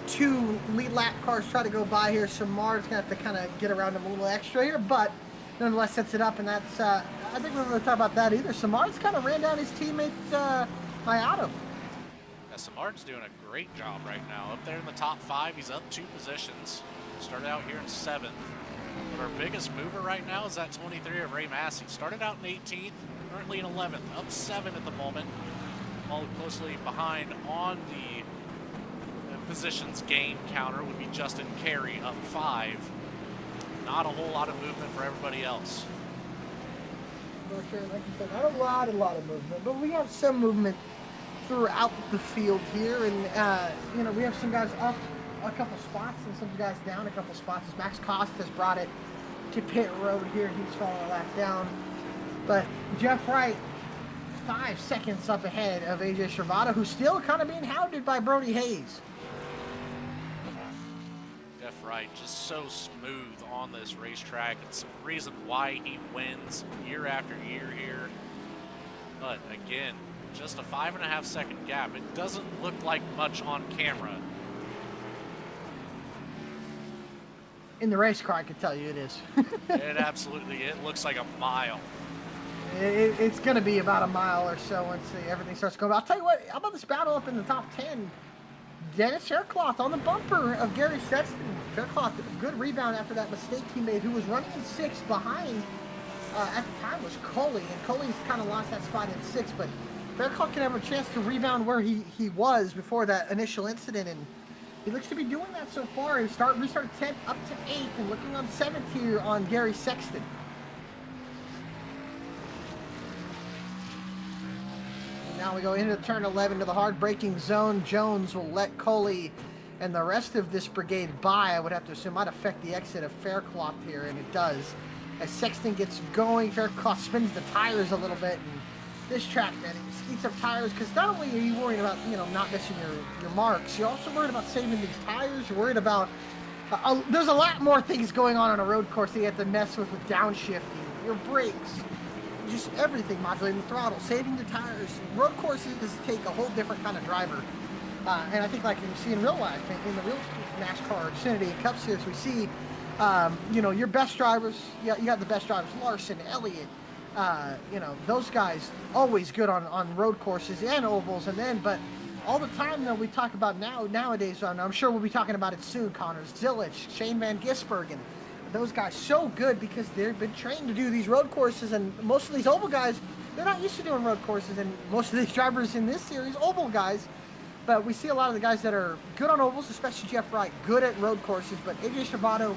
2 lead lap cars try to go by here. Samard's going to have to kind of get around him a little extra here, but nonetheless sets it up. And that's, I think we're going to talk about that either. Samard's kind of ran down his teammate, Mayato. Yeah, Samard's doing a great job right now. Up there in the top 5, he's up 2 positions. Started out here in 7th. But our biggest mover right now is that 23 of Ray Massey. Started out in 18th, currently in 11th, up 7 at the moment. Followed closely behind on the positions gain counter would be Justin Carey, up 5. Not a whole lot of movement for everybody else. For sure, like you said, not a lot of movement, but we have some movement throughout the field here, and we have some guys up a couple spots and some guys down a couple spots. As Max Cost has brought it to pit road here, he's falling a lap down, but Jeff Wright 5 seconds up ahead of AJ Stravado, who's still kind of being hounded by Brody Hayes. Jeff Wright just so smooth on this racetrack. It's the reason why he wins year after year here. But again, just a 5.5 second gap. It doesn't look like much on camera. In the race car, I can tell you it is. It looks like a mile. It's going to be about a mile or so once everything starts going. I'll tell you what, how about this battle up in the top 10? Dennis Faircloth on the bumper of Gary Sexton. Faircloth, good rebound after that mistake he made, who was running in 6th behind, at the time was Coley, and Coley's kind of lost that spot in 6th, but Faircloth can have a chance to rebound where he was before that initial incident, and he looks to be doing that so far. He restarted 10th up to 8th and looking on 7th here on Gary Sexton. And now we go into turn 11 to the hard braking zone. Jones will let Coley and the rest of this brigade by. I would have to assume might affect the exit of Faircloth here, and it does. As Sexton gets going, Faircloth spins the tires a little bit, and this track, man, it eats up tires, because not only are you worried about, not missing your marks, you're also worried about saving these tires. You're worried about, there's a lot more things going on a road course that you have to mess with downshifting, your brakes, just everything, modulating the throttle, saving the tires. Road courses take a whole different kind of driver. And I think like you see in real life, in the real NASCAR Xfinity and Cup Series, we see, your best drivers, you got the best drivers, Larson, Elliott, those guys always good on road courses and ovals, but all the time though we talk about nowadays, I'm sure we'll be talking about it soon, Connor Zilich, Shane Van Gisbergen, those guys so good because they've been trained to do these road courses, and most of these oval guys, they're not used to doing road courses, and most of these drivers in this series, oval guys, but we see a lot of the guys that are good on ovals, especially Jeff Wright, good at road courses, but AJ Stravado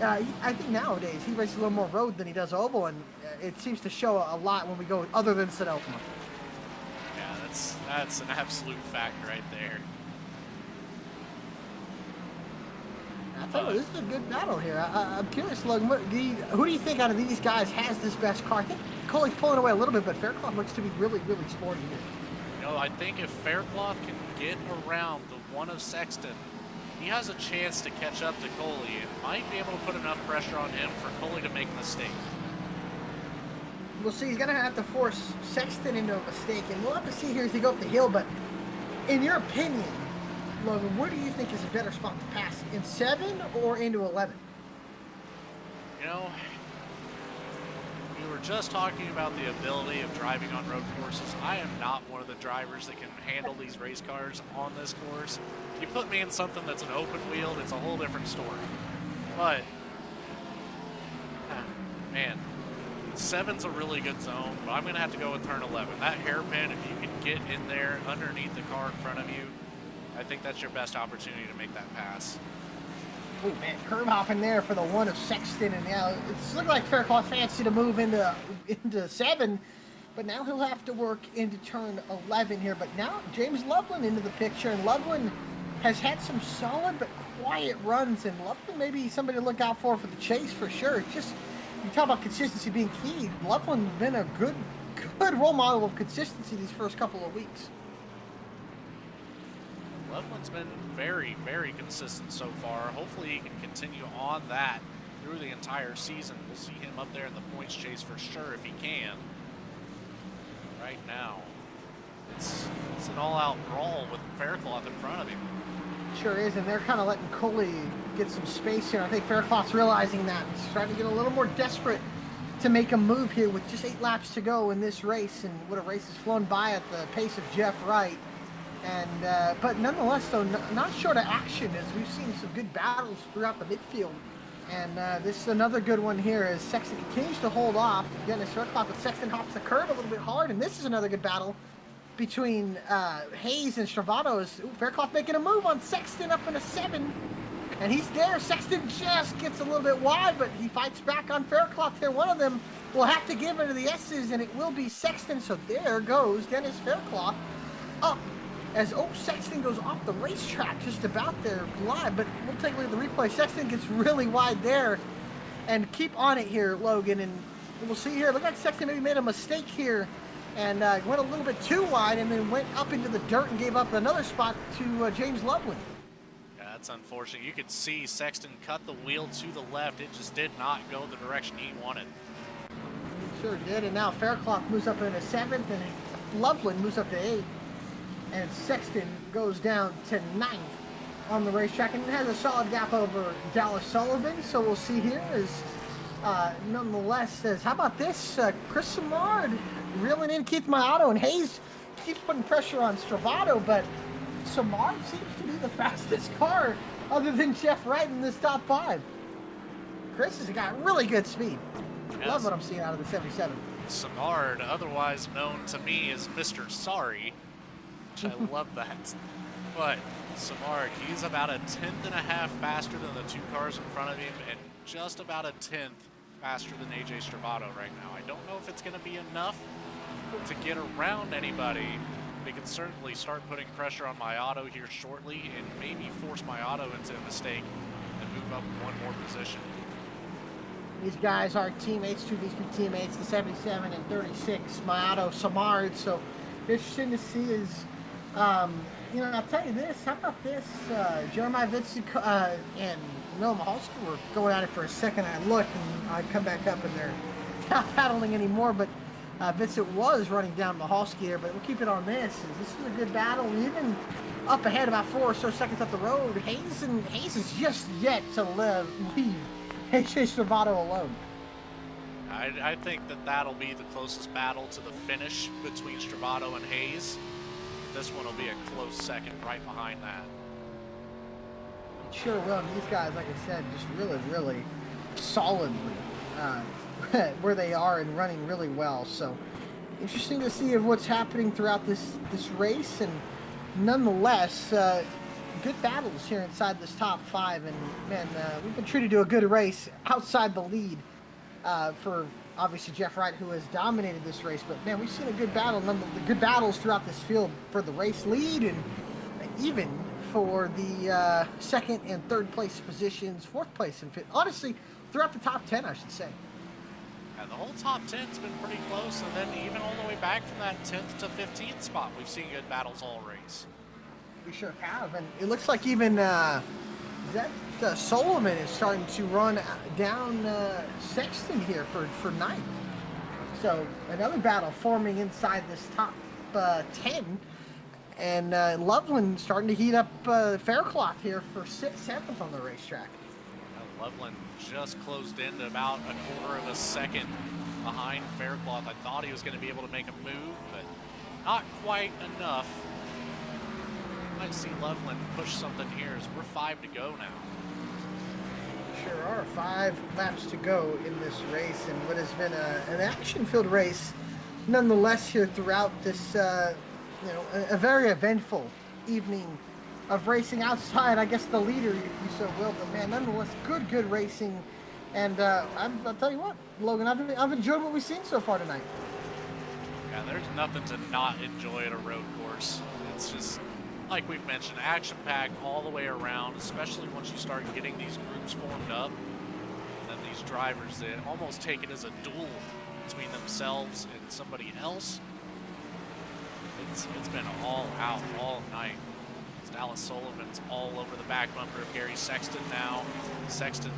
I think nowadays he races a little more road than he does oval, and it seems to show a lot when we go other than Sonoma. Yeah, that's an absolute fact right there. I tell you, this is a good battle here. I'm curious, Logan, who do you think out of these guys has this best car? I think Coley's pulling away a little bit, but Faircloth looks to be really, really sporty here. You know, I think if Faircloth can get around the one of Sexton, he has a chance to catch up to Coley and might be able to put enough pressure on him for Coley to make a mistake. We'll see. He's going to have to force Sexton into a mistake, and we'll have to see here as he go up the hill. But in your opinion, Logan, where do you think is a better spot to pass, in 7 or into 11? You know, we were just talking about the ability of driving on road courses. I am not one of the drivers that can handle these race cars on this course. You put me in something that's an open wheel, it's a whole different story. But, man, 7's a really good zone, but I'm going to have to go with turn 11. That hairpin, if you can get in there underneath the car in front of you, I think that's your best opportunity to make that pass. Oh man, curb hopping there for the one of Sexton, and now it's looking like Faircloth fancy to move into 7, but now he'll have to work into turn 11 here. But now James Loveland into the picture, and Loveland has had some solid but quiet runs, and Loveland may be somebody to look out for the chase for sure. It's just, you talk about consistency being key. Loveland's been a good role model of consistency these first couple of weeks. Loveland's been very, very consistent so far. Hopefully he can continue on that through the entire season. We'll see him up there in the points chase for sure if he can. Right now, it's an all-out brawl with Faircloth in front of him. Sure is, and they're kind of letting Coley get some space here. I think Faircloth's realizing that. He's starting to get a little more desperate to make a move here with just 8 laps to go in this race, and what a race has flown by at the pace of Jeff Wright. And but nonetheless, though, not short of action, as we've seen some good battles throughout the midfield. And this is another good one here as Sexton continues to hold off. Again, it's Faircloth, but Sexton hops the curb a little bit hard, and this is another good battle between Hayes and Stravato. Faircloth making a move on Sexton up in a 7, and he's there. Sexton just gets a little bit wide, but he fights back on Faircloth here. One of them will have to give into the S's, and it will be Sexton. So there goes Dennis Faircloth up as Sexton goes off the racetrack just about there live, but we'll take a look at the replay. Sexton gets really wide there, and keep on it here, Logan, and we'll see here. Look like Sexton maybe made a mistake here and went a little bit too wide and then went up into the dirt and gave up another spot to James Loveland. Yeah, that's unfortunate. You could see Sexton cut the wheel to the left. It just did not go the direction he wanted. Sure did, and now Faircloth moves up into 7th, and Loveland moves up to 8th. And Sexton goes down to 9th on the racetrack and has a solid gap over Dallas Sullivan. So we'll see here as nonetheless says, how about this? Chris Simard reeling in Keith Maotto, and Hayes keeps putting pressure on Stravato, but Simard seems to be the fastest car other than Jeff Wright in this top 5. Chris has got really good speed. Yes. Love what I'm seeing out of the 77. Simard, otherwise known to me as Mr. Sorry. I love that. But Simard, he's about a 10.5 faster than the 2 cars in front of him, and just about a 10th faster than AJ Stravato right now. I don't know if it's going to be enough to get around anybody. They can certainly start putting pressure on Maotto here shortly and maybe force Maotto into a mistake and move up 1 more position. These guys are teammates, 2 VSPEED teammates, the 77 and 36, Maotto, Simard. So interesting to see is, you know, I'll tell you this. How about this? Jeremiah Vincent and Noah Mahalski were going at it for a second. I looked, and I come back up, and they're not battling anymore. But Vincent was running down Mahalski there. But we'll keep it on this. This is a good battle. Even up ahead, about 4 or so seconds up the road, Hayes is just yet to leave AJ Stravato alone. I think that'll be the closest battle to the finish between Stravato and Hayes. This one will be a close second right behind that. It sure will. And these guys, like I said, just really, really solidly where they are and running really well. So interesting to see of what's happening throughout this race. And nonetheless, good battles here inside this top 5, and man, we've been treated to a good race outside the lead for obviously Jeff Wright, who has dominated this race. But man, we've seen a good battle, good battles throughout this field for the race lead, and even for the second and third place positions, fourth place and fifth. Honestly, throughout the top 10, I should say. Yeah, the whole top 10's been pretty close, and then even all the way back from that 10th to 15th spot, we've seen good battles all race. We sure have, and it looks like even Solomon is starting to run down Sexton here for ninth. So another battle forming inside this top 10, and Loveland starting to heat up Faircloth here for 6th, 7th on the racetrack. Loveland just closed in to about a quarter of a second behind Faircloth. I thought he was going to be able to make a move, but not quite enough. Might see Loveland push something here as we're 5 to go now. Sure are. 5 laps to go in this race, and what has been an action-filled race nonetheless here throughout this a very eventful evening of racing outside, I guess, the leader, if you so will. But man, nonetheless, good racing. And I'll tell you what, Logan, I've enjoyed what we've seen so far tonight. Yeah, there's nothing to not enjoy at a road course. It's just, like we've mentioned, action-packed all the way around, especially once you start getting these groups formed up. And then these drivers that almost take it as a duel between themselves and somebody else. It's been all out all night. Dallas Sullivan's all over the back bumper of Gary Sexton now. Sexton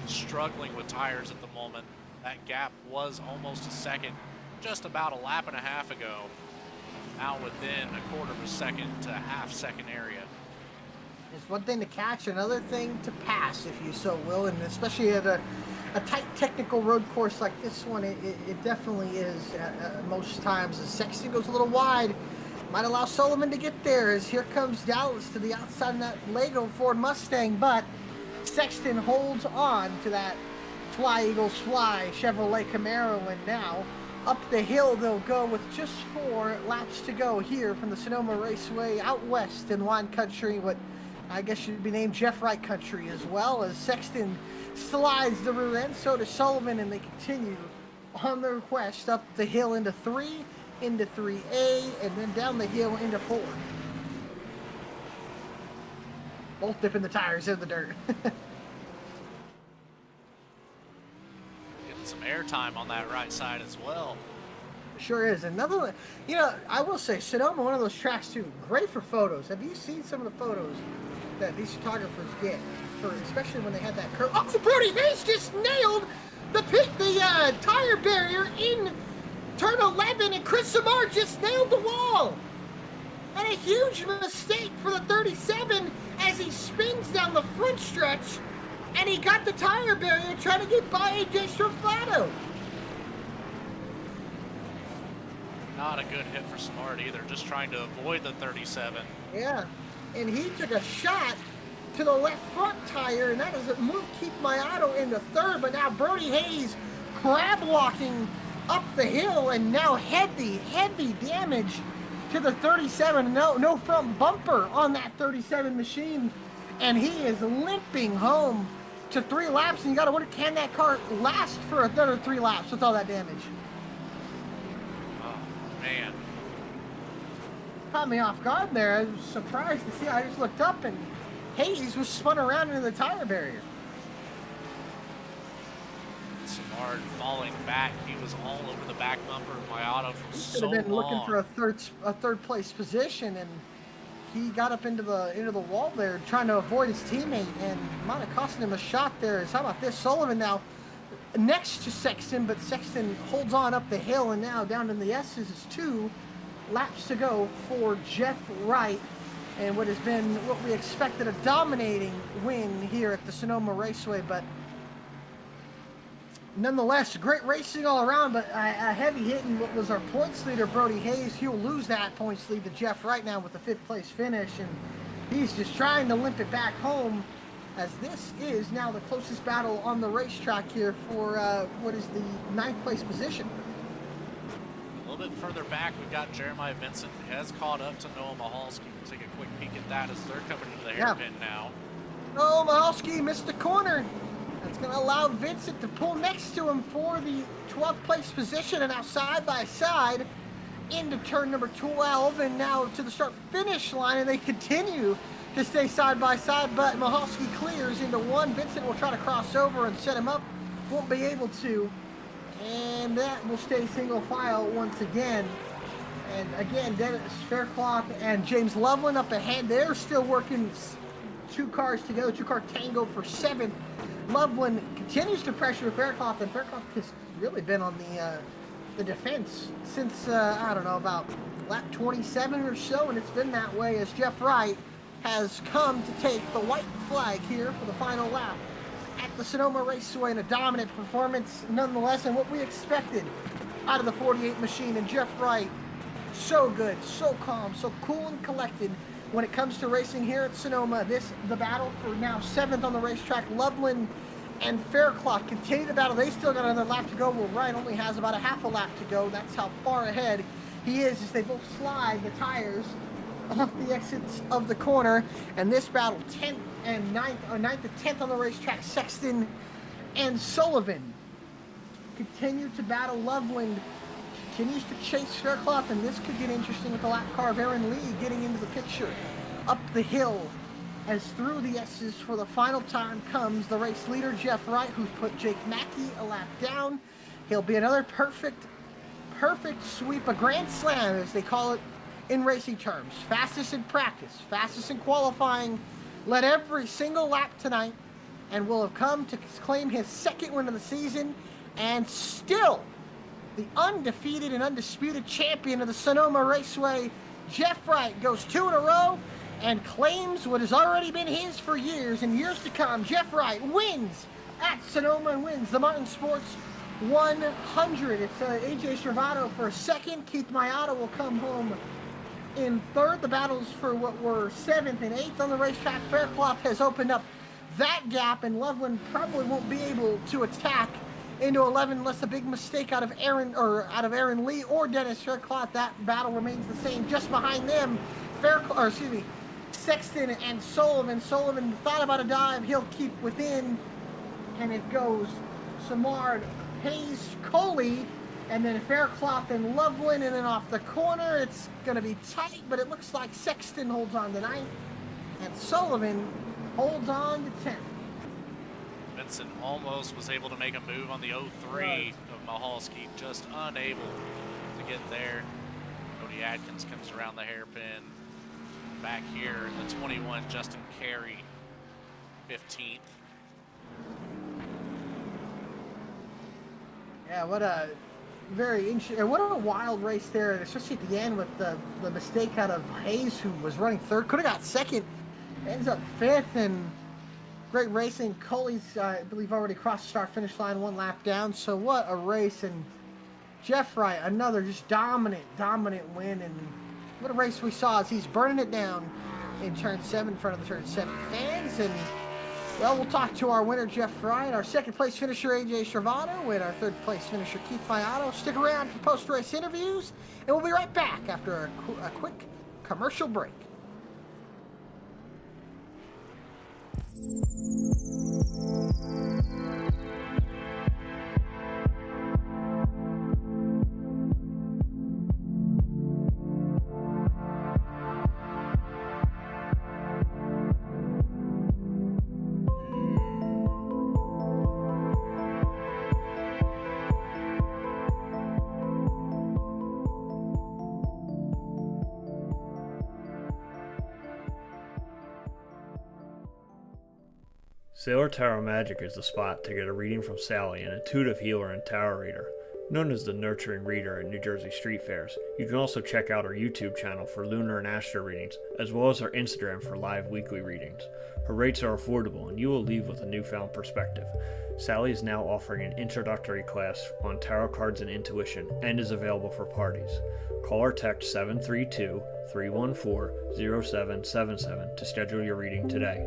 struggling with tires at the moment. That gap was almost a second just about a lap and a half ago. Now within a quarter of a second to a half-second area. It's one thing to catch, another thing to pass, if you so will, and especially at a tight technical road course like this one, it definitely is most times. As Sexton goes a little wide, might allow Sullivan to get there, as here comes Dallas to the outside of that Lego Ford Mustang, but Sexton holds on to that Fly Eagles Fly Chevrolet Camaro, and now up the hill they'll go with just 4 laps to go here from the Sonoma Raceway out west in wine country, what I guess should be named Jeff Wright country as well, as Sexton slides the rear end, so does Sullivan, and they continue on their quest up the hill into 3, into 3A, and then down the hill into 4. Both dipping the tires in the dirt. Getting some airtime on that right side as well. Sure is. Another, I will say, Sonoma, one of those tracks too, great for photos. Have you seen some of the photos that these photographers get, for especially when they had that curve? Oh, Brody Hayes just nailed the tire barrier in turn 11, and Chris Samar just nailed the wall. And a huge mistake for the 37 as he spins down the front stretch, and he got the tire barrier trying to get by AJ Stravato. Not a good hit for Smart either, just trying to avoid the 37. Yeah, and he took a shot to the left front tire, and that is a move keep my auto into 3rd, but now Brody Hayes crab walking up the hill, and now heavy damage to the 37. No front bumper on that 37 machine, and he is limping home to 3 laps, and you gotta wonder, can that car last for another 3 laps with all that damage? Oh man, Caught me off guard there. I was surprised to see. I just looked up, and Hayes was spun around into the tire barrier. Samard falling back. He was all over the back bumper of my auto for He so could have been long. looking for a third place position, and he got up into the wall there trying to avoid his teammate, and might have cost him a shot there. How about this? Sullivan now next to Sexton, but Sexton holds on up the hill, and now down in the S's is 2 laps to go for Jeff Wright, and what has been what we expected, a dominating win here at the Sonoma Raceway, but nonetheless, great racing all around, but a heavy hit in what was our points leader, Brody Hayes. He'll lose that points lead to Jeff Wright now with the 5th place finish, and he's just trying to limp it back home, as this is now the closest battle on the racetrack here for what is the 9th place position. A little little bit further back, we've got Jeremiah Vincent has caught up to Noah Mahalski. We'll take a quick peek at that as they're coming into the hairpin now. Oh, Mahalski missed the corner. That's going to allow Vincent to pull next to him for the 12th place position, and now side by side into turn number 12 and now to the start finish line, and they continue to stay side by side, but Mahalski clears into one. Vincent will try to cross over and set him up. Won't be able to. And that will stay single file once again. And again, Dennis Faircloth and James Loveland up ahead. They're still working 2 cars to go, 2-car tango for 7th. Loveland continues to pressure Faircloth, and Faircloth has really been on the defense since, I don't know, about lap 27 or so, and it's been that way as Jeff Wright has come to take the white flag here for the final lap at the Sonoma Raceway in a dominant performance nonetheless, and what we expected out of the 48 machine. And Jeff Wright, so good, so calm, so cool and collected when it comes to racing here at Sonoma. The battle for now 7th on the racetrack. Loveland and Faircloth continue to battle. They still got another lap to go, where Wright only has about a half a lap to go. That's how far ahead he is as they both slide the tires off the exits of the corner. And this battle, 10th and 9th, or 9th to 10th on the racetrack, Sexton and Sullivan continue to battle. Loveland continues to chase Faircloth, and this could get interesting with the lap car of Aaron Lee getting into the picture up the hill, as through the S's for the final time comes the race leader, Jeff Wright, who's put Jake Mackey a lap down. He'll be another perfect sweep, a grand slam as they call it in racing terms. Fastest in practice, fastest in qualifying, led every single lap tonight, and will have come to claim his 2nd win of the season, and still the undefeated and undisputed champion of the Sonoma Raceway. Jeff Wright goes 2 in a row and claims what has already been his for years and years to come. Jeff Wright wins at Sonoma and wins the Martin Sports 100. It's AJ Stravato for 2nd. Keith Mayata will come home in 3rd. The battles for what were 7th and 8th on the racetrack. Faircloth has opened up that gap, and Loveland probably won't be able to attack into 11 unless a big mistake out of Aaron Lee or Dennis Faircloth. That battle remains the same. Just behind them, Sexton and Sullivan. Sullivan thought about a dive. He'll keep within, and it goes Samard, Hayes, Coley, and then Faircloth and Loveland, and then off the corner. It's going to be tight, but it looks like Sexton holds on to 9th, and Sullivan holds on to 10th. Vincent almost was able to make a move on the 03 of Mahalski, just unable to get there. Cody Adkins comes around the hairpin. Back here in the 21, Justin Carey, 15th. Yeah, what a very interesting, what a wild race there, especially at the end with the mistake out of Hayes, who was running 3rd, could have got 2nd, ends up 5th, and great racing. Coley's, I believe, already crossed the start finish line 1 lap down, so what a race. And Jeff Wright, another just dominant win, and what a race we saw as he's burning it down in turn 7 in front of the turn 7 fans. And well, we'll talk to our winner, Jeff Wright, our 2nd place finisher, AJ Stravato, and our 3rd place finisher, Keith Mayata. Stick around for post-race interviews, and we'll be right back after a quick commercial break. Sailor Tarot Magic is the spot to get a reading from Sally, an intuitive healer and tarot reader. Known as the nurturing reader at New Jersey street fairs, you can also check out our YouTube channel for lunar and astro readings, as well as our Instagram for live weekly readings. Her rates are affordable, and you will leave with a newfound perspective. Sally is now offering an introductory class on tarot cards and intuition, and is available for parties. Call or text 732-314-0777 to schedule your reading today.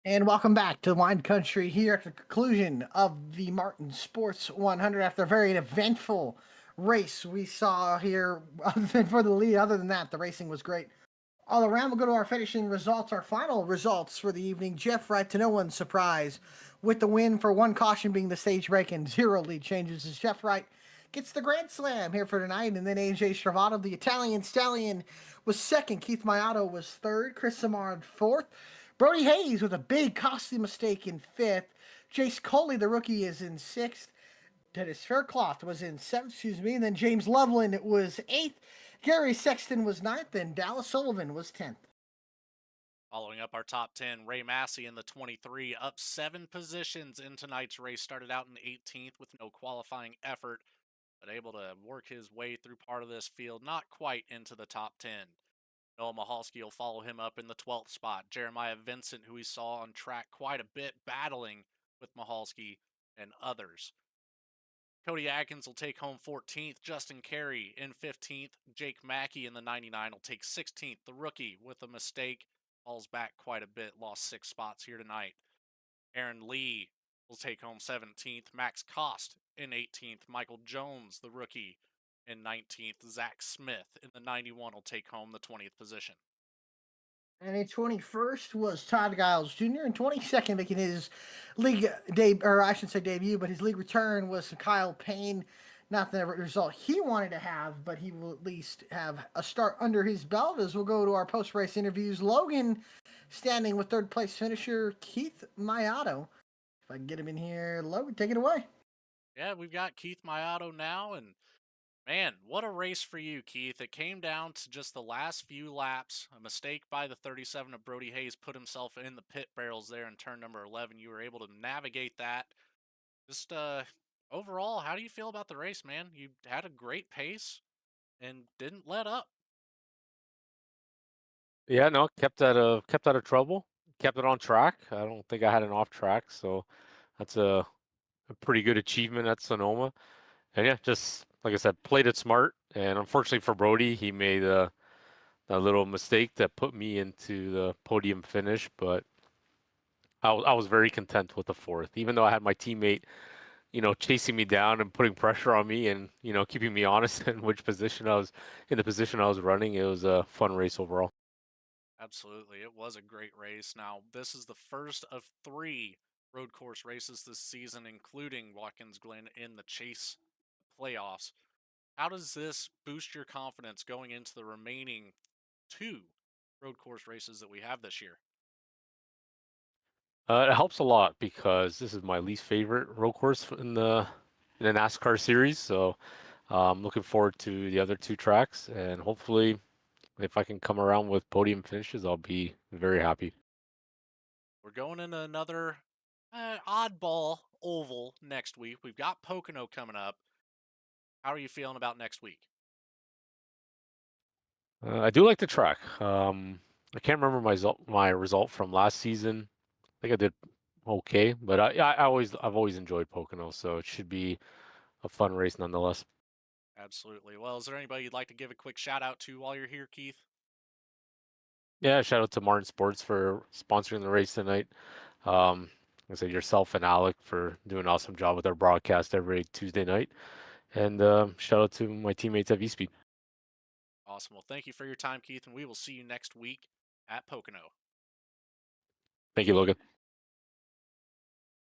And welcome back to Wine Country here at the conclusion of the Martin Sports 100 after a very eventful race we saw here. Other than for the lead, other than that, the racing was great all around. We'll go to our finishing results, our final results for the evening. Jeff Wright, to no one's surprise, with the win for one caution being the stage break and zero lead changes, as Jeff Wright gets the Grand Slam here for tonight. And then AJ Stravato, the Italian Stallion, was second. Keith Mayato was third. Chris Samard fourth. Brody Hayes with a big costly mistake in fifth. Jace Coley, the rookie, is in sixth. Dennis Faircloth was in seventh, and then James Loveland was eighth. Gary Sexton was ninth, and Dallas Sullivan was 10th. Following up our top 10, Ray Massey in the 23, up 7 positions in tonight's race. Started out in 18th with no qualifying effort, but able to work his way through part of this field, not quite into the top 10. Noah Mahalski will follow him up in the 12th spot. Jeremiah Vincent, who we saw on track quite a bit, battling with Mahalski and others. Cody Atkins will take home 14th. Justin Carey in 15th. Jake Mackey in the 99 will take 16th. The rookie with a mistake falls back quite a bit, lost 6 spots here tonight. Aaron Lee will take home 17th. Max Cost in 18th. Michael Jones, the rookie, in 19th. Zach Smith in the 91 will take home the 20th position. And in 21st was Todd Giles Jr. And 22nd, making his league debut, or I should say debut, but his league return was Kyle Payne. Not the result he wanted to have, but he will at least have a start under his belt. As we'll go to our post-race interviews. Logan standing with third place finisher Keith Mayato. If I can get him in here, Logan, take it away. Yeah, we've got Keith Mayato now, and man, what a race for you, Keith. It came down to just the last few laps. A mistake by the 37 of Brody Hayes put himself in the pit barrels there in turn number 11. You were able to navigate that. Just overall, how do you feel about the race, man? You had a great pace and didn't let up. Yeah, no, kept out of trouble, kept it on track. I don't think I had an off track, so that's a pretty good achievement at Sonoma. And yeah, just like I said, played it smart. And unfortunately for Brody, he made a little mistake that put me into the podium finish. But I was very content with the fourth, even though I had my teammate, chasing me down and putting pressure on me and keeping me honest in which position I was in the position I was running. It was a fun race overall. Absolutely. It was a great race. Now, this is the first of 3 road course races this season, including Watkins Glen in the Chase playoffs. How does this boost your confidence going into the remaining 2 road course races that we have this year? It helps a lot because this is my least favorite road course in the NASCAR series. So I'm looking forward to the other 2 tracks, and hopefully, if I can come around with podium finishes, I'll be very happy. We're going into another oddball oval next week. We've got Pocono coming up. How are you feeling about next week? I do like the track. I can't remember my result from last season. I think I did okay, but I've always enjoyed Pocono, so it should be a fun race nonetheless. Absolutely. Well, is there anybody you'd like to give a quick shout out to while you're here, Keith? Yeah, shout out to Martin Sports for sponsoring the race tonight. Like I said, yourself and Alec for doing an awesome job with our broadcast every Tuesday night. And shout out to my teammates at VSPEED. Awesome. Well, thank you for your time, Keith, and we will see you next week at Pocono. Thank you, Logan.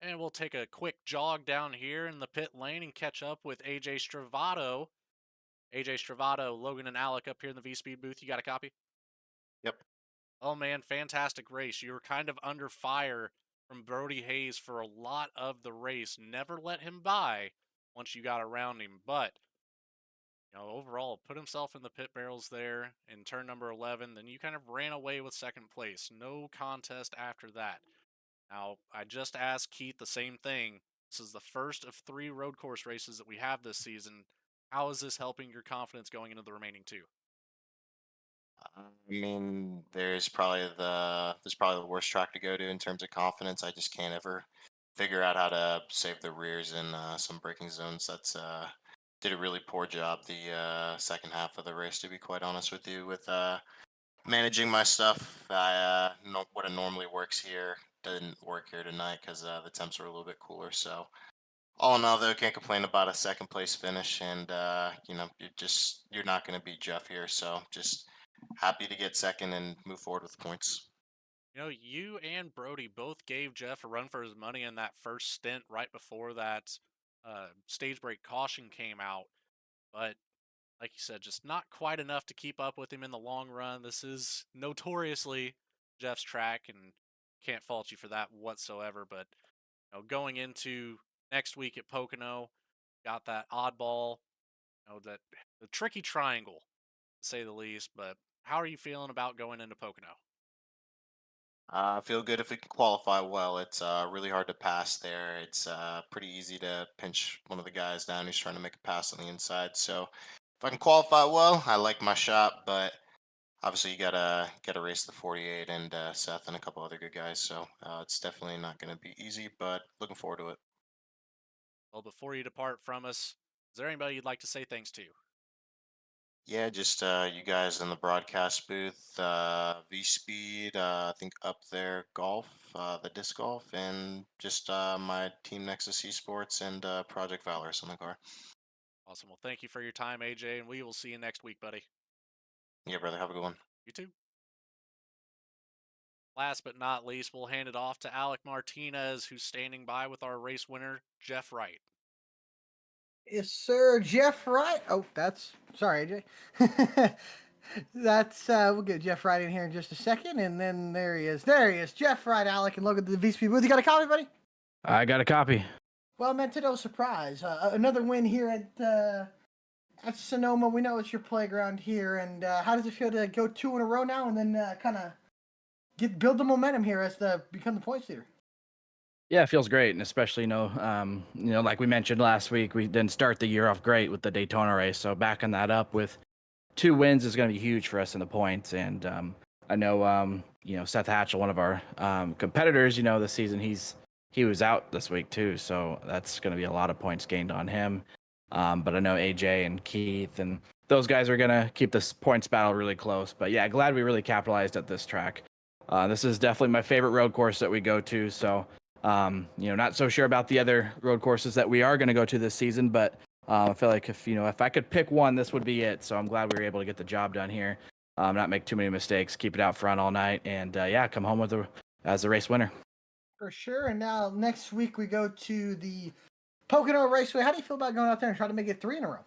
And we'll take a quick jog down here in the pit lane and catch up with AJ Stravato. AJ Stravato, Logan, and Alec up here in the VSPEED booth. You got a copy? Yep. Oh, man, fantastic race. You were kind of under fire from Brody Hayes for a lot of the race. Never let him by once you got around him. But, overall, put himself in the pit barrels there in turn number 11. Then you kind of ran away with second place. No contest after that. Now, I just asked Keith the same thing. This is the first of 3 road course races that we have this season. How is this helping your confidence going into the remaining 2? I mean, there's probably the worst track to go to in terms of confidence. I just can't ever figure out how to save the rears in some braking zones. That's did a really poor job the second half of the race, to be quite honest with you, with managing my stuff. What it normally works here. didn't work here tonight because the temps were a little bit cooler. So all in all, though, can't complain about a second place finish, and you're not going to beat Jeff here. So just happy to get second and move forward with the points. You and Brody both gave Jeff a run for his money in that first stint right before that stage break caution came out. But like you said, just not quite enough to keep up with him in the long run. This is notoriously Jeff's track, and can't fault you for that whatsoever. But going into next week at Pocono, got that oddball, that the tricky triangle, to say the least. But how are you feeling about going into Pocono? I feel good if we can qualify well. It's really hard to pass there. It's pretty easy to pinch one of the guys down who's trying to make a pass on the inside. So if I can qualify well, I like my shot. But obviously, you gotta race the 48 and Seth and a couple other good guys. So it's definitely not going to be easy, but looking forward to it. Well, before you depart from us, is there anybody you'd like to say thanks to? Yeah, just you guys in the broadcast booth, VSPEED, I think up there, golf, the disc golf, and just my team Nexus Esports and Project Valorous on the car. Awesome. Well, thank you for your time, AJ, and we will see you next week, buddy. Yeah, brother, have a good one. You too. Last but not least, we'll hand it off to Alec Martinez, who's standing by with our race winner, Jeff Wright. Yes, sir. Jeff Wright. Oh, sorry, AJ. We'll get Jeff Wright in here in just a second, and then there he is. There he is. Jeff Wright, Alec, and Logan to the VSP booth. You got a copy, buddy? I got a copy. Well, meant to no surprise. Another win here at Sonoma. We know it's your playground here, and how does it feel to go 2 in a row now, and then kind of build the momentum here as become the points leader? Yeah, it feels great, and especially like we mentioned last week, we didn't start the year off great with the Daytona race, so backing that up with 2 wins is going to be huge for us in the points. And I know Seth Hatchell, one of our competitors, this season he was out this week too, so that's going to be a lot of points gained on him. But I know AJ and Keith and those guys are going to keep this points battle really close. But yeah, glad we really capitalized at this track. This is definitely my favorite road course that we go to, so. Not so sure about the other road courses that we are going to go to this season, but I feel like if I could pick one, this would be it. So I'm glad we were able to get the job done here, not make too many mistakes, keep it out front all night, and come home as the race winner. For sure. And now next week we go to the Pocono Raceway. How do you feel about going out there and trying to make it 3 in a row?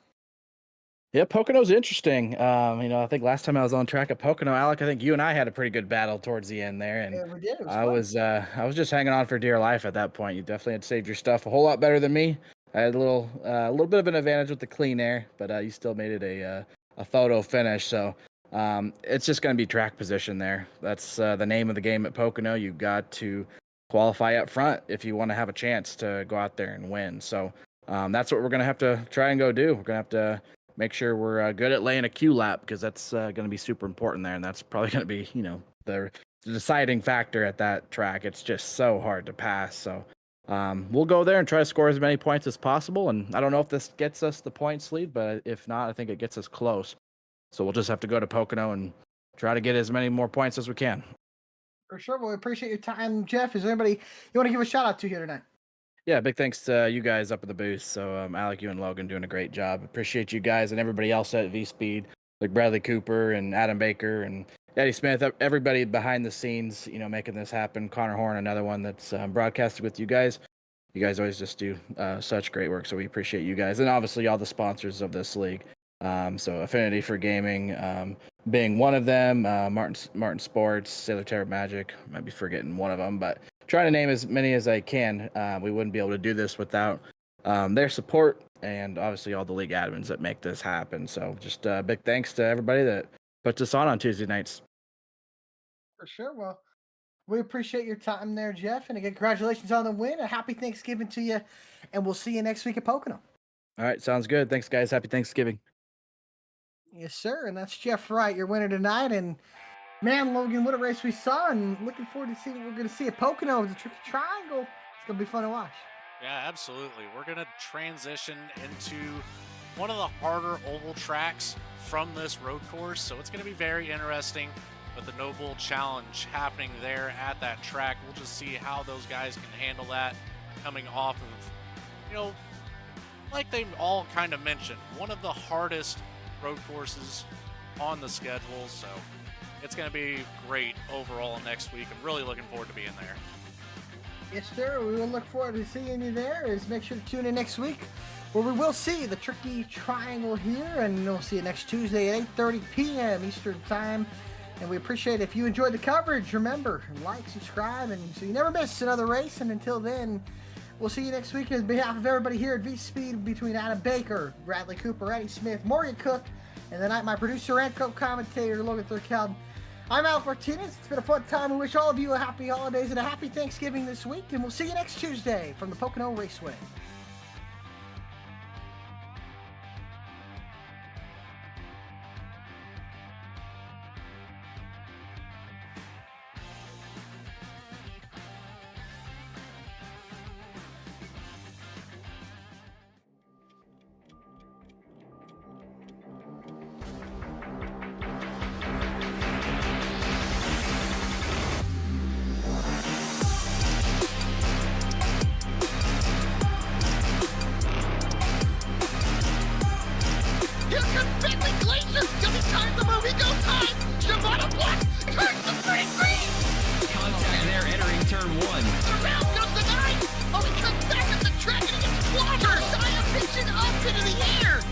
Yeah, Pocono's interesting. I think last time I was on track at Pocono, Alec, I think you and I had a pretty good battle towards the end there, and yeah, we did. I was just hanging on for dear life at that point. You definitely had saved your stuff a whole lot better than me. I had a little bit of an advantage with the clean air, but you still made it a photo finish. So it's just going to be track position there. That's the name of the game at Pocono. You've got to qualify up front if you want to have a chance to go out there and win. So that's what we're going to have to try and go do. We're going to have to make sure we're good at laying a Q lap, because that's going to be super important there, and that's probably going to be the deciding factor at that track. It's just so hard to pass. So we'll go there and try to score as many points as possible, and I don't know if this gets us the points lead, but if not, I think it gets us close. So we'll just have to go to Pocono and try to get as many more points as we can. For sure. Well, we appreciate your time, Jeff. Is there anybody you want to give a shout out to here tonight? Yeah, big thanks to you guys up at the booth. So Alec, you and Logan doing a great job. Appreciate you guys and everybody else at VSPEED, like Bradley Cooper and Adam Baker and Eddie Smith, everybody behind the scenes, making this happen. Connor Horn, another one that's broadcasted with you guys. You guys always just do such great work, so we appreciate you guys. And obviously all the sponsors of this league. So Affinity for Gaming being one of them, Martin Sports, Sailor Terror Magic, might be forgetting one of them, but trying to name as many as I can. We wouldn't be able to do this without their support, and obviously all the league admins that make this happen. So just big thanks to everybody that puts us on Tuesday nights. For sure. Well, we appreciate your time there, Jeff. And again, congratulations on the win. A happy Thanksgiving to you. And we'll see you next week at Pocono. All right. Sounds good. Thanks, guys. Happy Thanksgiving. Yes, sir. And that's Jeff Wright, your winner tonight. And man, Logan, what a race we saw. And looking forward to seeing what we're going to see at Pocono. The Tricky Triangle. It's going to be fun to watch. Yeah, absolutely. We're going to transition into one of the harder oval tracks from this road course. So it's going to be very interesting. with the No Bull Challenge happening there at that track. We'll just see how those guys can handle that coming off of, you know, like they all kind of mentioned, one of the hardest road courses on the schedule. So it's going to be great overall next week. I'm really looking forward to being there. Yes, sir. We will look forward to seeing you there. Make sure to tune in next week, where we will see the Tricky Triangle here, and we'll see you next Tuesday at 8:30 p.m. Eastern Time. And we appreciate it. If you enjoyed the coverage, remember, like, subscribe, and so you never miss another race. And until then, we'll see you next week. On behalf of everybody here at VSPEED, between Adam Baker, Bradley Cooper, Eddie Smith, Morgan Cook, and tonight my producer and co-commentator, Logan Thurkeld, I'm Alec Martinez. It's been a fun time. We wish all of you a happy holidays and a happy Thanksgiving this week, and we'll see you next Tuesday from the Pocono Raceway. Here comes Bentley Glacier! Does he time the move? He goes high! Shimano Black turns the pretty green! Contact there entering turn 1. Around goes the 9! Oh, he comes back at the track and he gets clobbered! Josiah pitching up into the air!